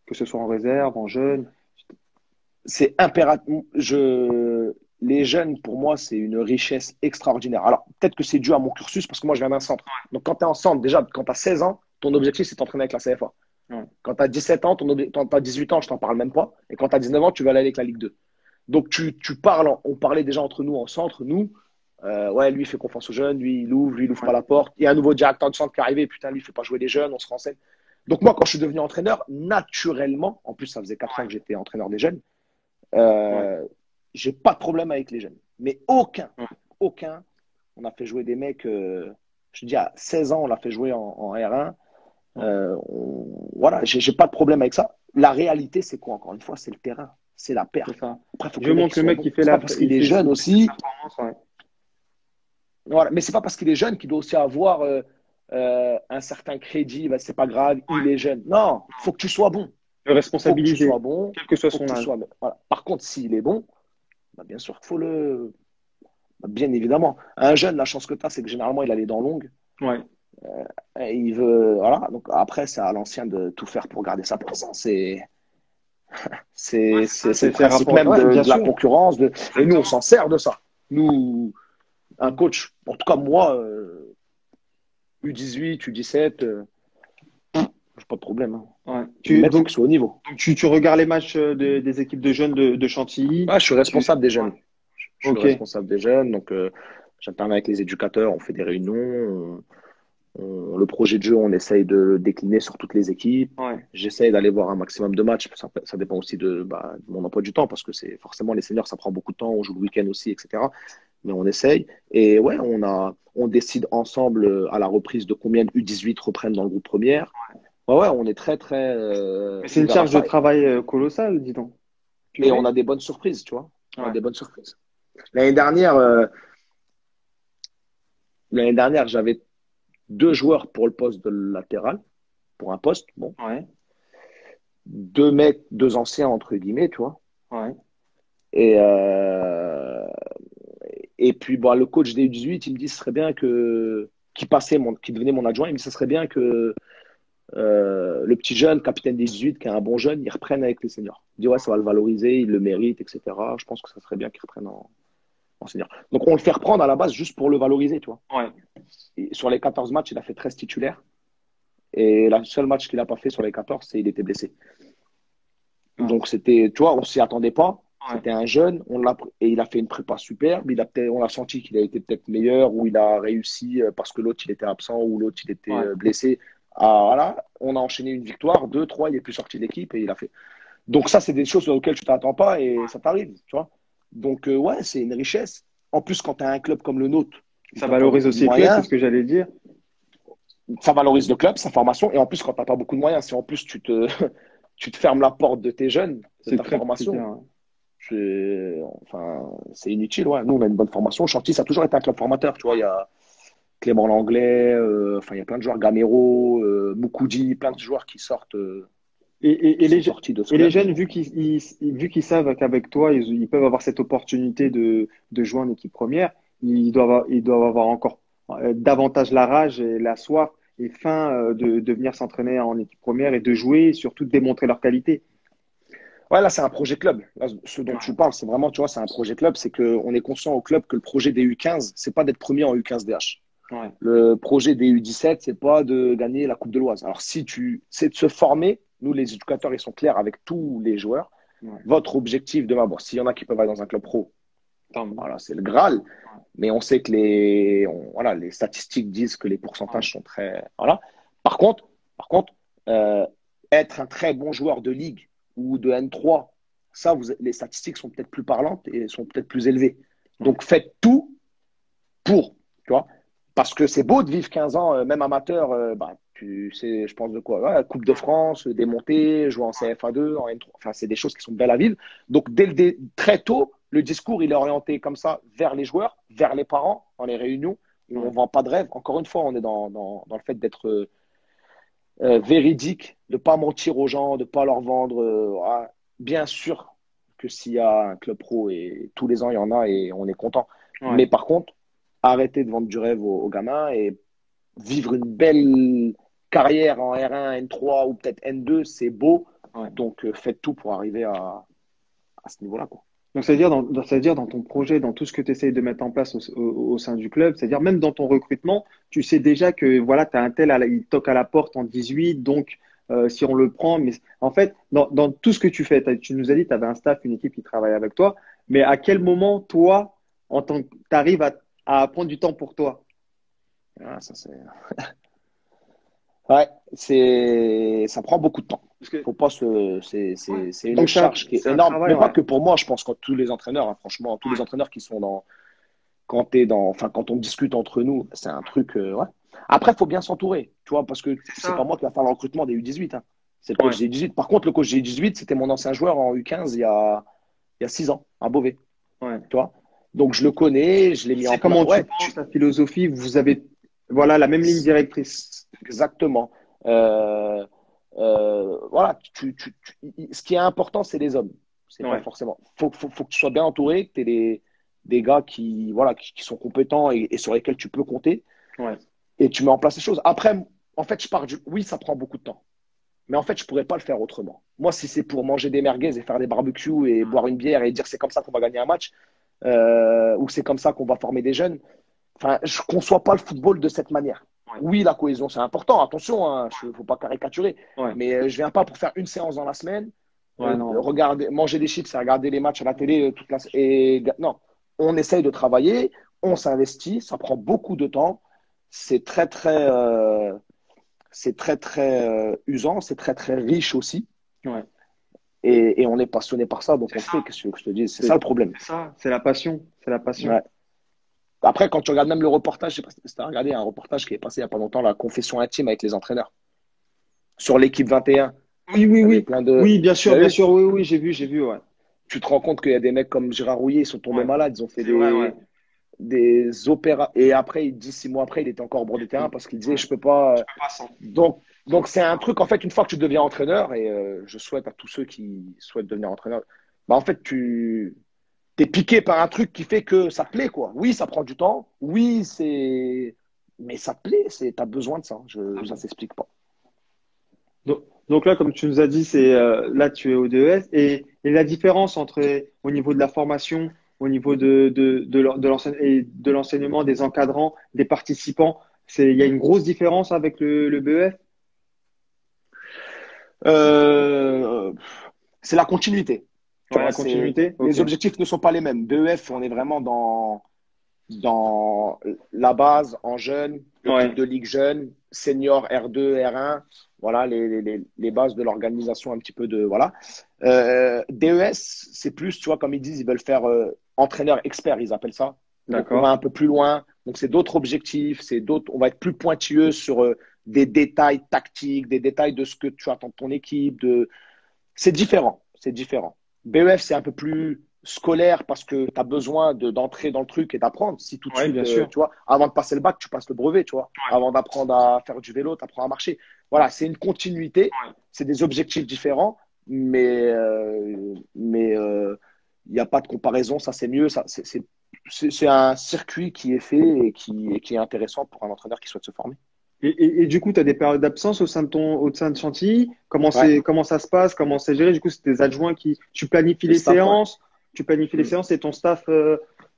que ce soit en réserve, en jeune. C'est impératif. Les jeunes, pour moi, c'est une richesse extraordinaire. Alors, peut-être que c'est dû à mon cursus, parce que moi, je viens d'un centre. Donc, quand tu es en centre, déjà, quand tu as 16 ans, ton objectif, c'est d'entraîner avec la CFA. Ouais. Quand tu as 17 ans, quand tu as 18 ans, je t'en parle même pas. Et quand tu as 19 ans, tu vas aller avec la Ligue 2. Donc, tu parles, on parlait déjà entre nous en centre, nous. Ouais, lui, il fait confiance aux jeunes, lui, il ouvre pas Ouais. la porte. Il y a un nouveau directeur de centre qui est arrivé, putain, lui, il fait pas jouer les jeunes, on se renseigne. Donc, moi, quand je suis devenu entraîneur, naturellement, en plus, ça faisait 4 ans que j'étais entraîneur des jeunes, Ouais. euh, j'ai pas de problème avec les jeunes. Mais aucun, Ouais. aucun. On a fait jouer des mecs, je te dis, à 16 ans, on l'a fait jouer en R1. Ouais. Voilà, j'ai pas de problème avec ça. La réalité, c'est quoi, encore une fois? C'est le terrain, c'est la perf. C'est ça. Après, il faut que Je le mec montre il le soit mec bon. qui fait C'est pas parce qu'il est jeune la aussi. performance. Ouais. Voilà. Mais c'est pas parce qu'il est jeune qu'il doit aussi avoir un certain crédit. Ben, c'est pas grave, il est jeune. Non, il faut que tu sois bon. Le Faut que tu sois responsabiliser, bon. quel que soit Faut que son tu âge. sois. Voilà. Par contre, s'il est bon, bah, bien sûr qu'il faut le. Bah, bien évidemment. Un jeune, la chance que tu as, c'est que généralement, il a les dents longues. Ouais. Et il veut. Voilà. Donc après, c'est à l'ancien de tout faire pour garder sa place, hein. Ouais, C'est le c'est principe rapport. même Ouais, bien de la sûr. concurrence. Et nous, on s'en sert de ça. Nous, un coach, en tout cas moi, U18, U17, j'ai pas de problème, hein. Ouais. Le mec, faut qu'il soit au niveau. Donc tu regardes les matchs des équipes de jeunes de Chantilly. Ouais, je suis responsable des Ouais. jeunes. Je suis Ok. responsable des jeunes, donc j'interviens avec les éducateurs, on fait des réunions. Le projet de jeu, on essaye de décliner sur toutes les équipes. Ouais. J'essaye d'aller voir un maximum de matchs. Ça dépend aussi de mon emploi du temps, parce que c'est forcément les seniors, ça prend beaucoup de temps. On joue le week-end aussi, etc. Mais on essaye. Et ouais, on décide ensemble à la reprise de combien de U18 reprennent dans le groupe première. Ouais, ouais, on est très, très Mais c'est une ouvert à charge de ça. travail colossale, dis donc. Et on Purée. a des bonnes surprises, tu vois. On a Ouais. des bonnes surprises. L'année dernière, j'avais 2 joueurs pour le poste de latéral, pour un poste. Bon, Ouais. 2 mecs, 2 anciens, entre guillemets, tu vois. Ouais. Et, euh, et puis, bon, le coach des U18, il me dit ce serait bien qui devenait mon adjoint, il me dit ce serait bien que le petit jeune, capitaine des 18, qui est un bon jeune, il reprenne avec les seniors. Il dit ouais, ça va le valoriser, il le mérite, etc. Je pense que ça serait bien qu'il reprenne en senior. Donc, on le fait reprendre à la base juste pour le valoriser, tu vois. Ouais. Et sur les 14 matchs, il a fait 13 titulaires. Et le seul match qu'il n'a pas fait sur les 14, c'est il était blessé. Ouais. Donc, c'était, tu vois, on s'y attendait pas. Ouais. C'était un jeune, et il a fait une prépa superbe. On a senti qu'il a été peut-être meilleur, ou il a réussi parce que l'autre, il était absent, ou l'autre, il était Ouais. blessé. Ah, voilà, on a enchaîné une victoire, 2, 3, il est plus sorti de l'équipe et il a fait. Donc, ça, c'est des choses auxquelles tu t'attends pas et ça t'arrive, tu vois. Donc, ouais, c'est une richesse. En plus, quand tu as un club comme le nôtre, où Ça tu n'as pas valorise beaucoup de aussi le club, c'est moyens, ce que j'allais dire. ça valorise le club, sa formation. Et en plus, quand tu n'as pas beaucoup de moyens, si en plus tu te fermes la porte de tes jeunes, de C'est ta très compliqué. formation, Ouais. enfin, c'est inutile. Ouais. Nous, on a une bonne formation. Chantilly, ça a toujours été un club formateur. Tu vois, il y a Clément Langlais, enfin, il y a plein de joueurs, Gamero, Moukoudi, plein de joueurs qui sortent, Et qui sont les, sortis de ce et les club. jeunes, vu qu'ils savent qu'avec toi, ils peuvent avoir cette opportunité de jouer en équipe première, ils doivent avoir encore davantage la rage et la soif et faim de venir s'entraîner en équipe première et de jouer et surtout de démontrer leur qualité. Ouais, là, c'est un projet club. Là, ce dont tu Ouais. parles, c'est vraiment, tu vois, c'est un projet club. C'est qu'on est conscient au club que le projet des U15, c'est pas d'être premier en U15 DH. Ouais. Le projet des U17, c'est pas de gagner la Coupe de l'Oise. Alors, c'est de se former. Nous, les éducateurs, ils sont clairs avec tous les joueurs. Ouais. Votre objectif demain, bon, s'il y en a qui peuvent aller dans un club pro, Tant mieux. voilà, c'est le Graal. Mais on sait que voilà, les statistiques disent que les Ouais. pourcentages sont très. Voilà. Par contre, euh, être un très bon joueur de ligue ou de N3, ça, les statistiques sont peut-être plus parlantes et sont peut-être plus élevées. Ouais. Donc, faites tout pour, tu vois. Parce que c'est beau de vivre 15 ans, même amateur, bah, Tu sais, je pense de quoi? Ouais, Coupe de France, des montées, jouer en CFA2, en N3. Enfin, c'est des choses qui sont belles à vivre. Donc, très tôt, le discours, il est orienté comme ça vers les joueurs, vers les parents, dans les réunions, où on ne vend pas de rêve. Encore une fois, on est dans le fait d'être véridique, de ne pas mentir aux gens, de ne pas leur vendre. Voilà. Bien sûr que s'il y a un club pro, et tous les ans, il y en a, et on est content. Ouais. Mais par contre, arrêtez de vendre du rêve aux gamins et vivre une belle carrière en R1, N3 ou peut-être N2, c'est beau. Ouais. Donc, faites tout pour arriver à ce niveau-là, quoi. Donc, c'est-à-dire dans ton projet, dans tout ce que tu essayes de mettre en place au sein du club, c'est-à-dire même dans ton recrutement, tu sais déjà que voilà, tu as un tel, il toque à la porte en 18, donc si on le prend, mais en fait, dans tout ce que tu fais, tu nous as dit que tu avais un staff, une équipe qui travaille avec toi, mais à quel moment, toi, tu arrives à prendre du temps pour toi? Ah, ça, c'est... Ouais, ça prend beaucoup de temps. Parce que, Faut pas c'est une donc, charge qui est c'est un énorme. travail, Mais pas ouais. que pour moi, je pense que tous les entraîneurs, hein, franchement, tous les entraîneurs qui sont quand on discute entre nous, c'est un truc, ouais. Après, il faut bien s'entourer, tu vois, parce que C'est c'est pas ça. moi qui va faire le recrutement des U18, hein. C'est le coach Ouais, des U18. Par contre, le coach des U18, c'était mon ancien joueur en U15 il y a 6 ans, à Beauvais, ouais. tu vois. Donc, je le connais, je l'ai mis C'est en place. comment tu Ouais, penses, la philosophie, vous avez, voilà, la même ligne directrice. exactement. Euh, voilà, ce qui est important, c'est les hommes. C'est pas Ouais, forcément. Faut que tu sois bien entouré, que tu aies des gars voilà, qui sont compétents et sur lesquels tu peux compter. ouais, Et tu mets en place les choses. Après, en fait, oui, ça prend beaucoup de temps. Mais en fait, je pourrais pas le faire autrement. Moi, si c'est pour manger des merguez et faire des barbecues et boire une bière et dire c'est comme ça qu'on va gagner un match, ou c'est comme ça qu'on va former des jeunes, enfin, je ne conçois pas le football de cette manière. ouais, Oui, la cohésion, c'est important. Attention, hein, il ne faut pas caricaturer. ouais, Mais je ne viens pas pour faire une séance dans la semaine, ouais, non. regarder, manger des chips et regarder les matchs à la télé non, on essaye de travailler, on s'investit, ça prend beaucoup de temps. C'est très, très, usant, c'est très, très riche aussi. Ouais. Et on est passionné par ça, donc C'est on le fait. ça, Qu'est-ce que je te dis? C'est ça c'est le problème. c'est ça, c'est la passion, c'est la passion. Ouais. Après, quand tu regardes même le reportage, je sais pas si tu as regardé un reportage qui est passé il n'y a pas longtemps, la confession intime avec les entraîneurs sur l'équipe 21. Oui, oui, Il y avait oui, plein de. oui, Tu l'as bien vu? sûr, oui, oui, j'ai vu, ouais. Tu te rends compte qu'il y a des mecs comme Gérard Rouillet, ils sont tombés Ouais, malades, ils ont fait c'est vrai, ouais. des opéras. Et après, il dit 6 mois après, il était encore au bord du terrain parce qu'il disait, Ouais. je peux pas. Je peux pas sans. Donc c'est un truc, en fait, une fois que tu deviens entraîneur, et je souhaite à tous ceux qui souhaitent devenir entraîneur, bah, en fait, tu t'es piqué par un truc qui fait que ça te plaît, quoi. Oui, ça prend du temps. Oui, mais ça te plaît, t'as besoin de ça. Ça s'explique pas. Donc là, comme tu nous as dit, c'est là tu es au DES et la différence entre au niveau de la formation, au niveau de l'enseignement, des encadrants, des participants, il y a une grosse différence avec le BEF? Euh, c'est la continuité. Tu Ouais, vois, la continuité? Ok. les objectifs ne sont pas les mêmes. BEF, on est vraiment dans la base en jeune, équipe Ouais, de ligue jeune, senior R2, R1, voilà les bases de l'organisation un petit peu de voilà. DES, c'est plus, tu vois, comme ils disent, ils veulent faire entraîneur expert, ils appellent ça. Donc on va d'accord. un peu plus loin. Donc c'est d'autres objectifs, on va être plus pointilleux sur des détails tactiques, des détails de ce que tu attends de ton équipe, c'est différent, c'est différent. BEF, c'est un peu plus scolaire parce que tu as besoin d'entrer dans le truc et d'apprendre. Si tout de Ouais, suite, bien sûr. tu vois, avant de passer le bac, tu passes le brevet, tu vois. Ouais, Avant d'apprendre à faire du vélo, tu apprends à marcher. Voilà, c'est une continuité, ouais. c'est des objectifs différents, mais il n'y a pas de comparaison, ça c'est mieux. C'est un circuit qui est fait et qui est intéressant pour un entraîneur qui souhaite se former. Et du coup, tu as des périodes d'absence au sein de Chantilly. Ouais, Comment ça se passe? Comment c'est géré? Du coup, c'est tes adjoints tu planifies le les staff, ouais. séances, Mm. et ton staff C'est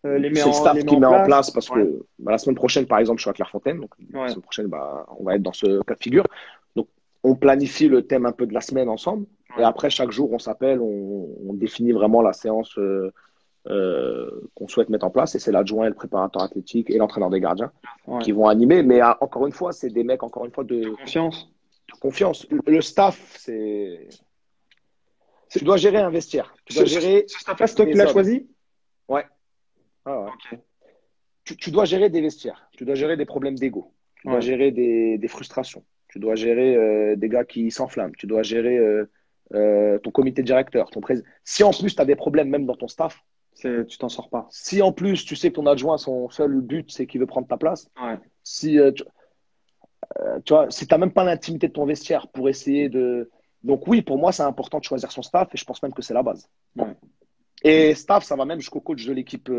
le les staff met qui en met en place. place parce Ouais, que bah, la semaine prochaine, par exemple, je suis à Clairefontaine. Donc, la ouais, semaine prochaine, bah, on va être dans ce cas de figure. Donc, on planifie le thème un peu de la semaine ensemble. Et ouais, après, chaque jour, on s'appelle, on définit vraiment la séance qu'on souhaite mettre en place. Et c'est l'adjoint et le préparateur athlétique et l'entraîneur des gardiens ouais. qui vont animer. Mais encore une fois, c'est des mecs, encore une fois, de Confiance. confiance. Le staff, tu C'est- dois gérer un vestiaire. Tu dois gérer Ce staff-là, c'est toi qui des l'as hommes. choisi? Ouais. Ah ouais. Ok. Tu dois gérer des vestiaires, tu dois gérer des problèmes d'ego, tu dois Ouais, gérer des frustrations, Tu dois gérer des gars qui s'enflamment. Tu dois gérer ton comité directeur, ton président. Si en plus, tu as des problèmes même dans ton staff, Tu t'en sors pas. si en plus, tu sais que ton adjoint, son seul but, c'est qu'il veut prendre ta place, Ouais. si tu vois, si tu n'as même pas l'intimité de ton vestiaire pour essayer de. Donc, oui, pour moi, c'est important de choisir son staff et je pense même que c'est la base. Ouais. Et staff, ça va même jusqu'au coach de l'équipe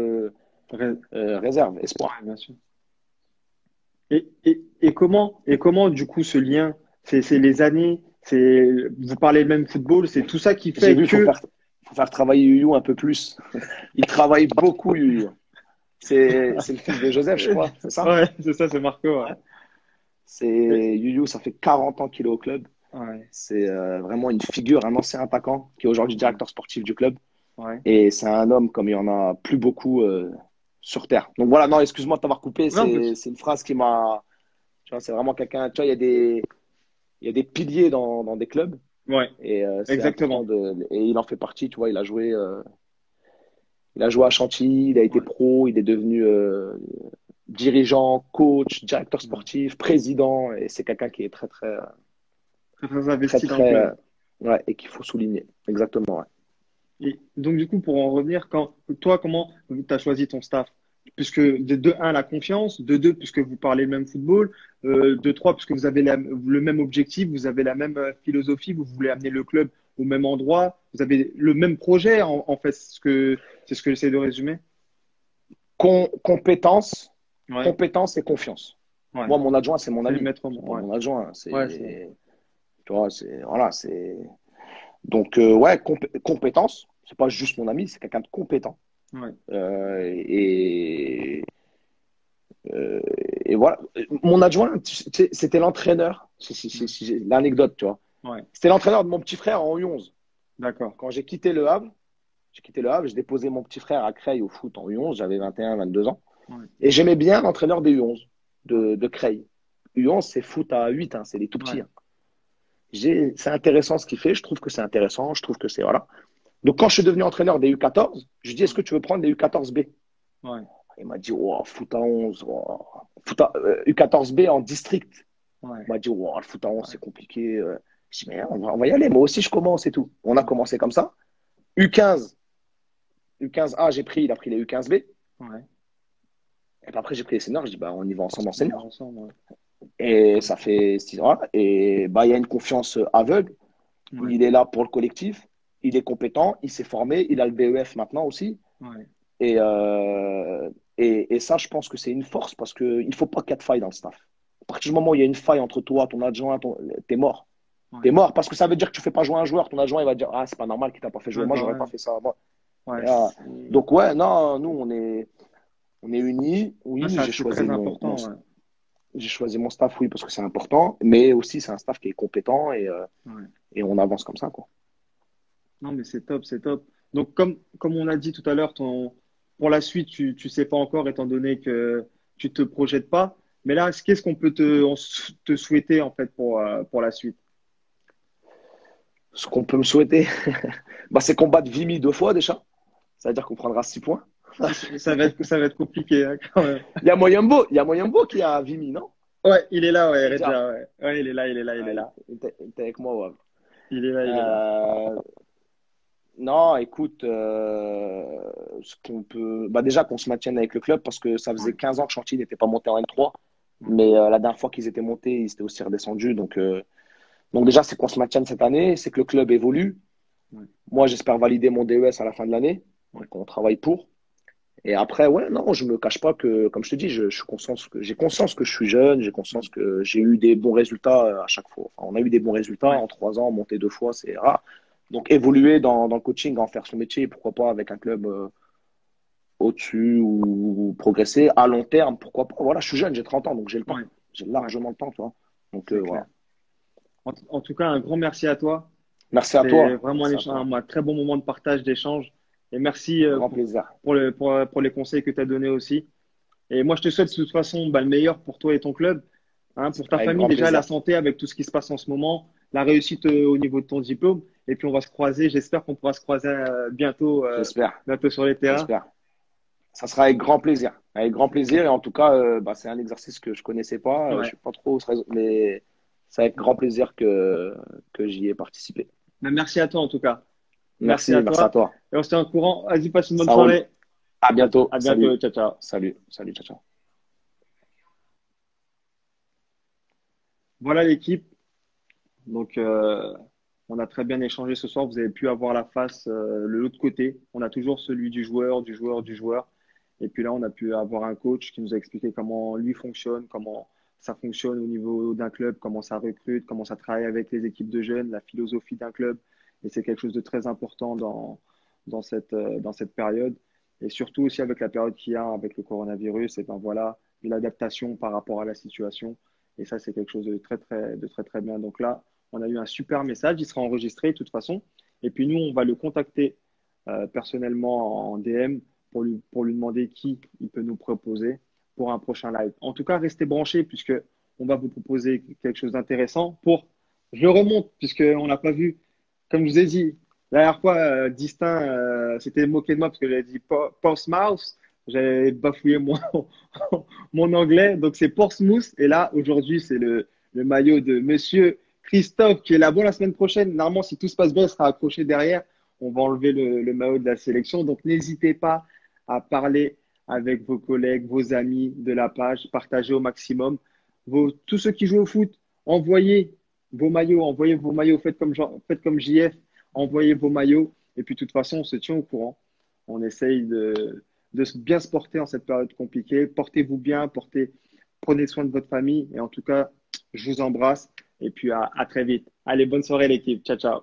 Ré- réserve, espoir. ouais, bien sûr. Et comment, du coup, ce lien, c'est les années, vous parlez même football, c'est tout ça qui J'ai fait vu, que. faut faire travailler Yuyu un peu plus. Il travaille beaucoup, Yuyu. C'est le fils de Joseph, je crois, c'est ça? Ouais, c'est ça, c'est Marco. Ouais. C'est Et- Yuyu, ça fait 40 ans qu'il est au club. ouais, C'est vraiment une figure, un ancien attaquant qui est aujourd'hui directeur sportif du club. ouais. Et c'est un homme comme il n'y en a plus beaucoup sur Terre. Donc voilà, non, excuse-moi de t'avoir coupé. Non, mais C'est une phrase qui m'a. Tu vois, c'est vraiment quelqu'un. Tu vois, il y a des piliers dans des clubs. ouais, Et c'est important exactement. de. Et il en fait partie, tu vois, il a joué à Chantilly, il a été Ouais. pro, il est devenu dirigeant, coach, directeur Ouais. sportif, président. Et c'est quelqu'un qui est très, très, Très, très très, investi dans le très. club. Ouais, et qu'il faut souligner. Exactement, ouais. Et donc, du coup, pour en revenir, toi, comment tu as choisi ton staff? Puisque de un, la confiance, de deux, puisque vous parlez le même football, de trois, puisque vous avez le même objectif, vous avez la même philosophie, vous voulez amener le club au même endroit, vous avez le même projet, en fait, c'est ce que j'essaie de résumer. Compétence, Ouais, compétence et confiance. ouais, Moi, mon adjoint, c'est mon c'est le ami. maître C'est mot, pas ouais. mon adjoint. Ouais, Tu vois, voilà, c'est. Donc, ouais, compétence. C'est pas juste mon ami, c'est quelqu'un de compétent. ouais, Euh, et, euh, et voilà. Mon adjoint, tu sais, c'était l'entraîneur. Si j'ai l'anecdote, tu vois. ouais, C'était l'entraîneur de mon petit frère en U11. d'accord. Quand j'ai quitté le Havre, j'ai déposé mon petit frère à Creil au foot en U11. J'avais 21, 22 ans. Ouais, Et j'aimais bien l'entraîneur des U11 ouais, de Creil. U11, c'est foot à 8, hein, c'est les tout petits, ouais, hein. C'est intéressant ce qu'il fait, je trouve que c'est intéressant, je trouve que c'est. Voilà. Donc, quand je suis devenu entraîneur des U14, je lui ai dit, est-ce que tu veux prendre les U14B? ouais, Il m'a dit, oh, foot à 11, oh. U14B en district. ouais, Il m'a dit, oh, le foot à 11, ouais, c'est compliqué. Je dis, mais on va y aller, moi aussi je commence et tout. On a ouais, commencé comme ça. U15, U15A, il a pris les U15B. ouais. Et puis après, j'ai pris les seniors, je dis, bah, on y va ensemble en On va senior. ensemble, ouais. Et ça fait 6 ans. Et bah, il y a une confiance aveugle. Ouais, Il est là pour le collectif. Il est compétent. Il s'est formé. Il a le BEF maintenant aussi. ouais, Et, et ça, je pense que c'est une force parce qu'il ne faut pas qu'il y ait de faille dans le staff. À partir du moment où il y a une faille entre toi, ton adjoint, t'es mort. T'es ouais. mort parce que ça veut dire que tu ne fais pas jouer un joueur. Ton adjoint, il va dire, ah, c'est pas normal qu'il t'a pas fait jouer. Ouais, Moi, bah j'aurais ouais, pas fait ça. Moi. ouais, Donc, ouais, non, nous, on est unis. ouais, Oui, j'ai c'est choisi très important, ouais. j'ai choisi mon staff, oui, parce que c'est important. Mais aussi, c'est un staff qui est compétent Ouais. et on avance comme ça, quoi. Non, mais c'est top, c'est top. Donc, comme on a dit tout à l'heure, pour la suite, tu sais pas encore, étant donné que tu te projettes pas. Mais là, qu'est-ce qu'on peut te souhaiter, en fait, pour la suite? Ce qu'on peut me souhaiter, bah, c'est combattre Vimy 2 fois déjà. Ça veut dire qu'on prendra 6 points. Ça va être compliqué, hein, quand même. Il y a Moyembo qui a Vimy, non? Ouais, il est là, ouais, Déjà. Redja, ouais. Ouais, il est là, il est là, il est Ah, là. il était avec moi, ouais. Il est là, il est là. Euh, non, écoute, ce qu'on peut. Bah, déjà qu'on se maintienne avec le club parce que ça faisait Ouais, 15 ans que Chantilly n'était pas monté en N3. ouais, Mais la dernière fois qu'ils étaient montés, ils étaient aussi redescendus. Donc déjà, c'est qu'on se maintienne cette année, c'est que le club évolue. ouais, Moi, j'espère valider mon DES à la fin de l'année. ouais, Donc, on travaille pour. Et après, ouais, non, je me cache pas que, comme je te dis, j'ai conscience que je suis jeune, j'ai conscience que j'ai eu des bons résultats à chaque fois. Enfin, on a eu des bons résultats ouais, en 3 ans, monter 2 fois, c'est rare. Donc, évoluer dans le coaching, en faire son métier, pourquoi pas avec un club au-dessus ou progresser à long terme, pourquoi pas. Voilà, je suis jeune, j'ai 30 ans, donc j'ai le temps. ouais, J'ai ouais, largement le temps, tu vois. Donc, c'est clair. voilà. En tout cas, un grand merci à toi. Merci à C'était toi. vraiment Merci à toi. un très bon moment de partage, d'échange. Et merci Grand plaisir. pour les conseils que tu as donnés aussi. Et moi, je te souhaite de toute façon bah, le meilleur pour toi et ton club, hein, pour ta Avec famille, grand déjà la plaisir. santé avec tout ce qui se passe en ce moment, la réussite au niveau de ton diplôme. Et puis, on va se croiser. J'espère qu'on pourra se croiser J'espère. bientôt sur les terrains. J'espère. Ça sera avec grand plaisir. Avec grand plaisir. Et en tout cas, bah, c'est un exercice que je connaissais pas. Je Ouais, suis pas trop, mais c'est avec grand plaisir que j'y ai participé. Mais merci à toi en tout cas. Merci Merci, à merci à toi. toi. Et on se tient au courant. Vas-y, passe une bonne Ça roule. soirée. À bientôt. À bientôt. Salut. Ciao, ciao. Salut. Salut. Ciao, ciao. Voilà l'équipe. Donc, on a très bien échangé ce soir. Vous avez pu avoir la face, l'autre côté. On a toujours celui du joueur, du joueur, du joueur. Et puis là, on a pu avoir un coach qui nous a expliqué comment lui fonctionne, comment ça fonctionne au niveau d'un club, comment ça recrute, comment ça travaille avec les équipes de jeunes, la philosophie d'un club. Et c'est quelque chose de très important dans cette période. Et surtout aussi avec la période qu'il y a avec le coronavirus, et ben voilà, de l'adaptation par rapport à la situation. Et ça, c'est quelque chose de très, très bien. Donc là, on a eu un super message. Il sera enregistré de toute façon. Et puis nous, on va le contacter personnellement en DM pour lui demander qui il peut nous proposer pour un prochain live. En tout cas, restez branchés puisque on va vous proposer quelque chose d'intéressant pour, je remonte puisqu'on n'a pas vu, comme je vous ai dit, la dernière fois, Distinct s'était moqué de moi parce que j'avais dit Portsmouth, j'avais bafouillé mon anglais, donc c'est Portsmouth. Et là, aujourd'hui, c'est le maillot de Monsieur Christophe qui est là. Bon, la semaine prochaine, normalement, si tout se passe bien, il sera accroché derrière. On va enlever le maillot de la sélection. Donc, n'hésitez pas à parler avec vos collègues, vos amis de la page, partagez au maximum. Tous ceux qui jouent au foot, envoyez vos maillots, faites comme JF, envoyez vos maillots. Et puis, de toute façon, on se tient au courant. On essaye de bien se porter en cette période compliquée. Portez-vous bien, prenez soin de votre famille. Et en tout cas, je vous embrasse. Et puis, à très vite. Allez, bonne soirée, l'équipe. Ciao, ciao.